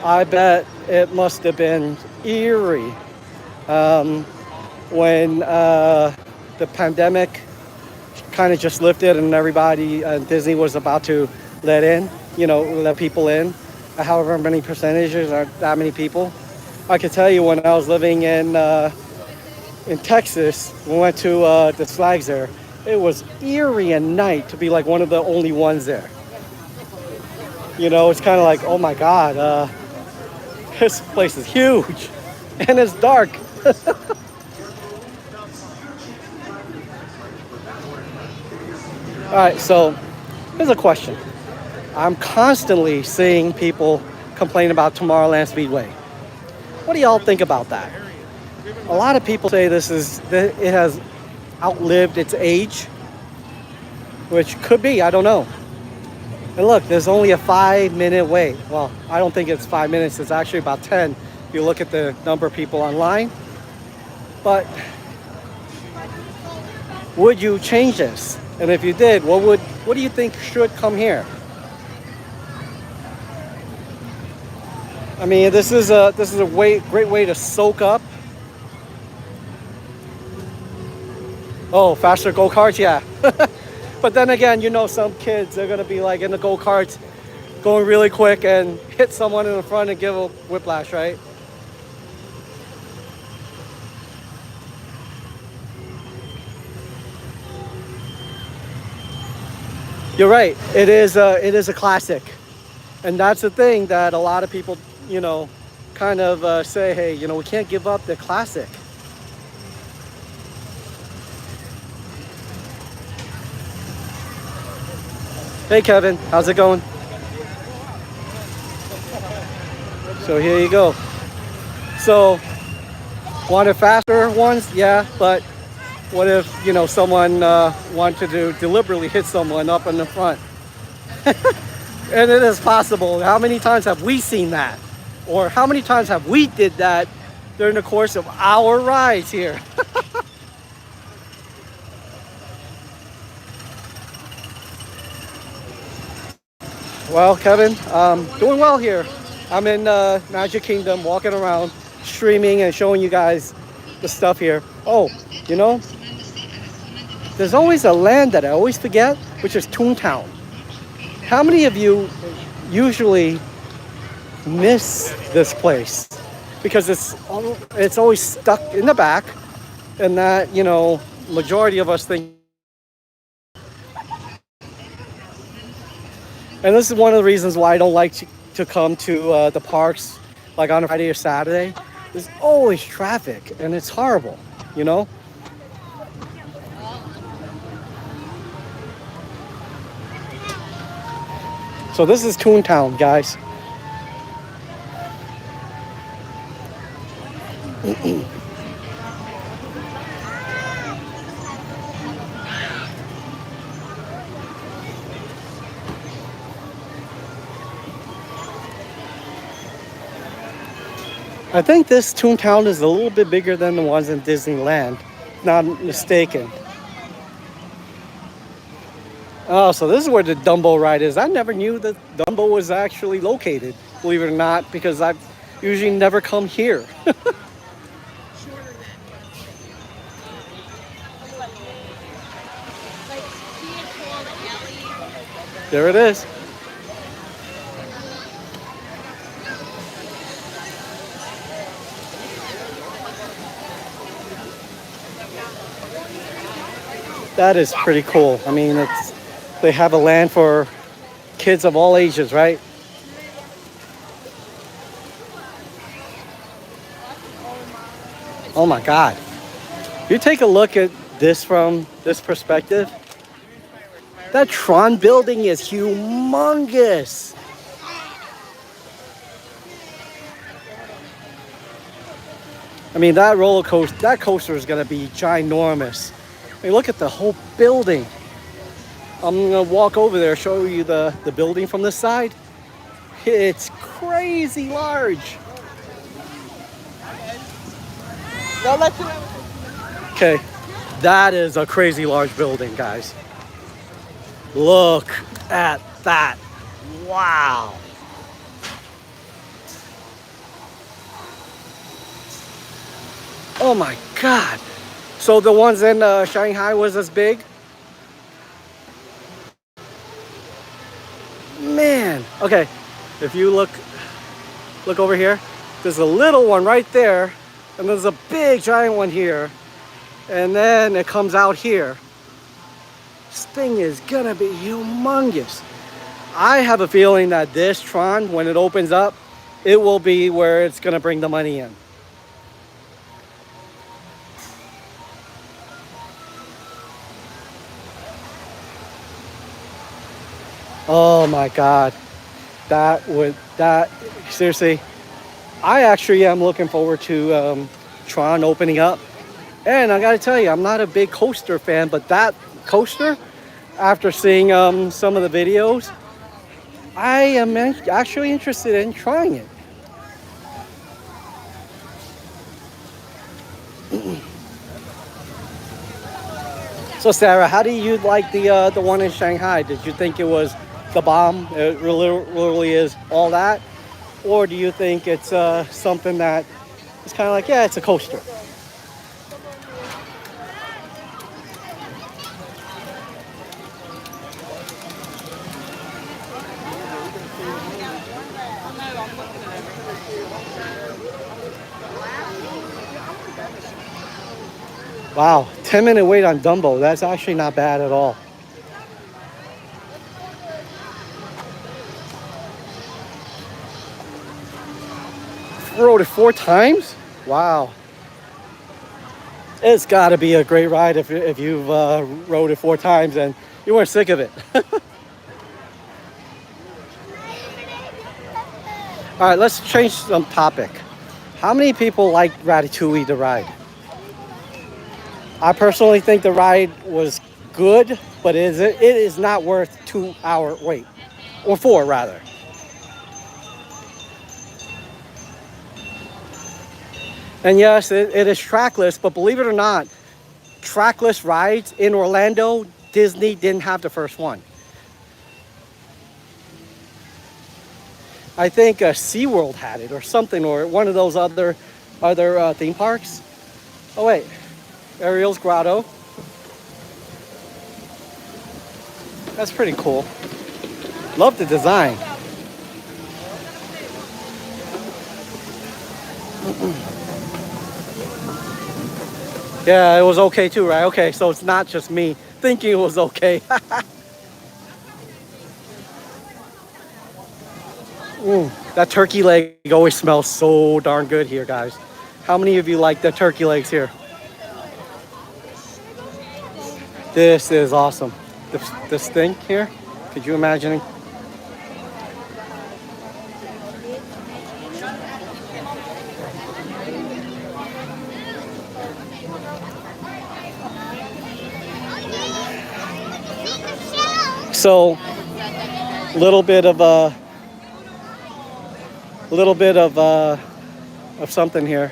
I bet it must have been eerie when the pandemic kind of just lifted and everybody, Disney was about to let people in, however many percentages or that many people. I can tell you when I was living in Texas, we went to the Slags there. It was eerie at night to be like one of the only ones there. You know, it's kind of like, oh my God, this place is huge and it's dark. All right, so here's a question. I'm constantly seeing people complain about Tomorrowland Speedway. What do y'all think about that? A lot of people say it has outlived its age, which could be, I don't know. And look, there's only a 5-minute wait. Well, I don't think it's 5 minutes, it's actually about 10 if you look at the number of people online. But would you change this? And if you did, what do you think should come here? I mean, this is a great way to soak up. Oh, faster go-karts, yeah. But then again, you know, some kids are gonna be like in the go-karts going really quick and hit someone in the front and give a whiplash, right? You're right. It is a classic, and that's the thing that a lot of people, you know, kind of say, hey, you know, we can't give up the classic. Hey Kevin, how's it going? So here you go. So, wanted faster ones? Yeah, but what if, you know, someone wanted to deliberately hit someone up in the front? And it is possible. How many times have we seen that? Or how many times have we did that during the course of our rides here? Well, Kevin, doing well here. I'm in Magic Kingdom, walking around, streaming and showing you guys the stuff here. Oh, you know, there's always a land that I always forget, which is Toontown. How many of you usually miss this place? Because it's always stuck in the back, and that, you know, majority of us think. And this is one of the reasons why I don't like to come to the parks like on a Friday or Saturday. There's always traffic and it's horrible, you know? So this is Toontown, guys. I think this Toontown is a little bit bigger than the ones in Disneyland, if not mistaken. Oh, so this is where the Dumbo ride is. I never knew that Dumbo was actually located, believe it or not, because I've usually never come here. There it is. That is pretty cool. I mean, they have a land for kids of all ages, right? Oh my God. You take a look at this from this perspective. That Tron building is humongous. I mean, that coaster is gonna be ginormous. I mean, look at the whole building. I'm gonna walk over there, show you the building from this side. It's crazy large. Okay, that is a crazy large building, guys. Look at that. Wow. Oh my God. So the ones in Shanghai was as big? Man. Okay, if you look over here, there's a little one right there, and there's a big giant one here, and then it comes out here. This thing is gonna be humongous. I have a feeling that this Tron, when it opens up, it will be where it's gonna bring the money in. Oh my God, seriously, I actually am looking forward to Tron opening up. And I gotta tell you, I'm not a big coaster fan, but that coaster, after seeing some of the videos, I am actually interested in trying it. So Sarah, how do you like the one in Shanghai? Did you think it was the bomb? It really is all that? Or do you think it's something that is kind of like, yeah, it's a coaster? Wow, 10-minute wait on Dumbo. That's actually not bad at all. Rode it 4 times? Wow. It's got to be a great ride if you've rode it 4 times and you weren't sick of it. All right, let's change some topic. How many people like Ratatouille the ride? I personally think the ride was good, but it is not worth 2-hour wait, or 4 rather. And yes, it is trackless, but believe it or not, trackless rides in Orlando, Disney didn't have the first one. I think SeaWorld had it or something, or one of those other theme parks. Oh wait, Ariel's Grotto. That's pretty cool. Love the design. Yeah, it was okay too, right? Okay, so it's not just me thinking it was okay. That turkey leg always smells so darn good here, guys. How many of you like the turkey legs here? This is awesome. This thing here, could you imagine? So, little bit of something here.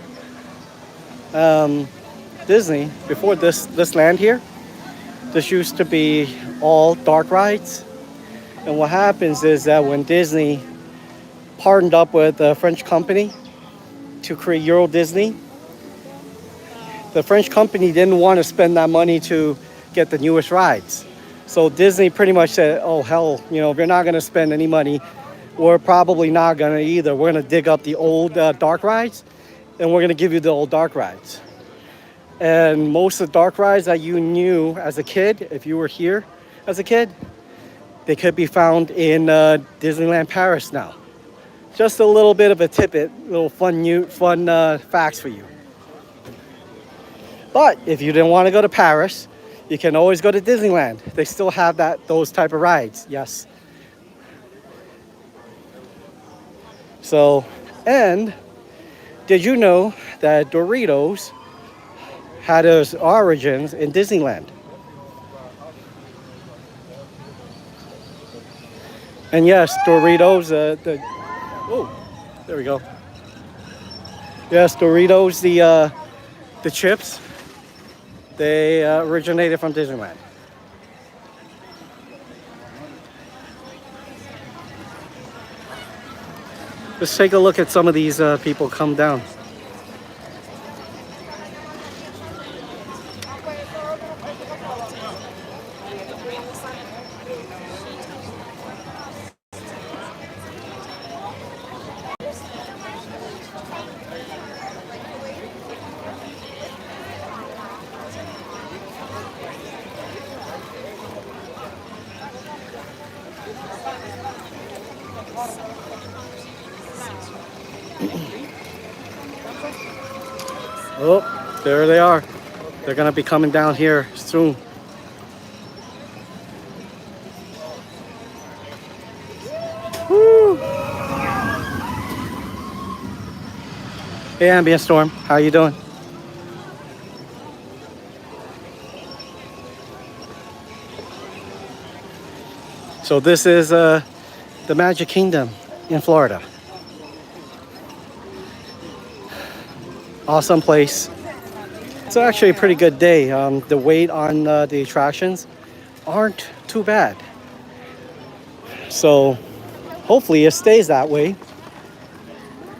Disney, before this land here, this used to be all dark rides. And what happens is that when Disney partnered up with a French company to create Euro Disney, the French company didn't want to spend that money to get the newest rides. So Disney pretty much said, oh hell, you know, if you're not going to spend any money, we're probably not going to either. We're going to dig up the old dark rides, and we're going to give you the old dark rides. And most of the dark rides that you knew as a kid, if you were here as a kid, they could be found in Disneyland Paris now. Just a little bit of a tidbit, little fun facts for you. But if you didn't want to go to Paris, you can always go to Disneyland. They still have those type of rides, yes. So, and did you know that Doritos had its origins in Disneyland? And yes, Doritos, oh, there we go. Yes, Doritos, the chips, they originated from Disneyland. Let's take a look at some of these people come down. Oh, there they are. They're gonna be coming down here soon. Woo! Hey, Ambient Storm, how you doing? So this is the Magic Kingdom in Florida. Awesome place. It's actually a pretty good day. The wait on the attractions aren't too bad. So hopefully it stays that way.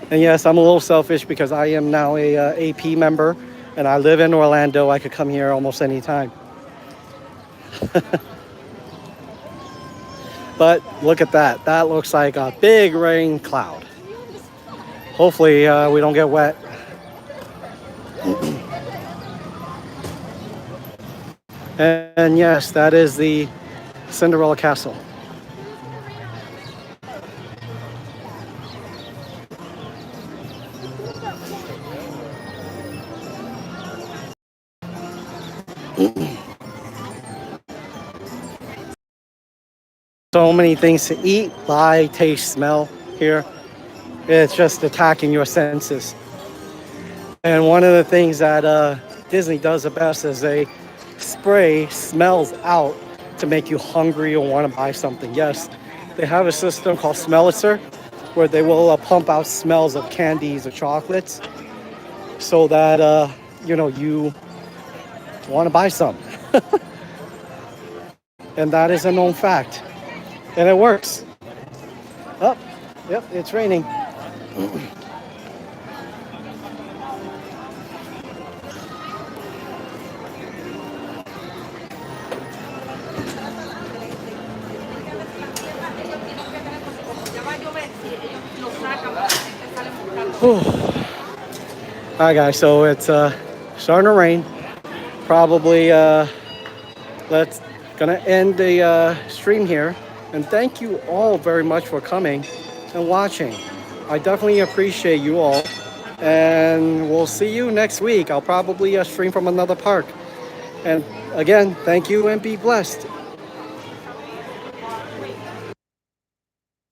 And yes, I'm a little selfish because I am now a AP member and I live in Orlando. I could come here almost any time. But look at that. That looks like a big rain cloud. Hopefully we don't get wet. And yes, that is the Cinderella Castle. So many things to eat, buy, taste, smell here. It's just attacking your senses. And one of the things that Disney does the best is they spray smells out to make you hungry or want to buy something. Yes, they have a system called Smellitzer where they will pump out smells of candies or chocolates so that you know, you want to buy some. And that is a known fact. And it works. Oh, yep, it's raining. Alright guys, so it's starting to rain. Probably let's gonna end the stream here. And thank you all very much for coming and watching. I definitely appreciate you all. And we'll see you next week. I'll probably stream from another park. And again, thank you and be blessed.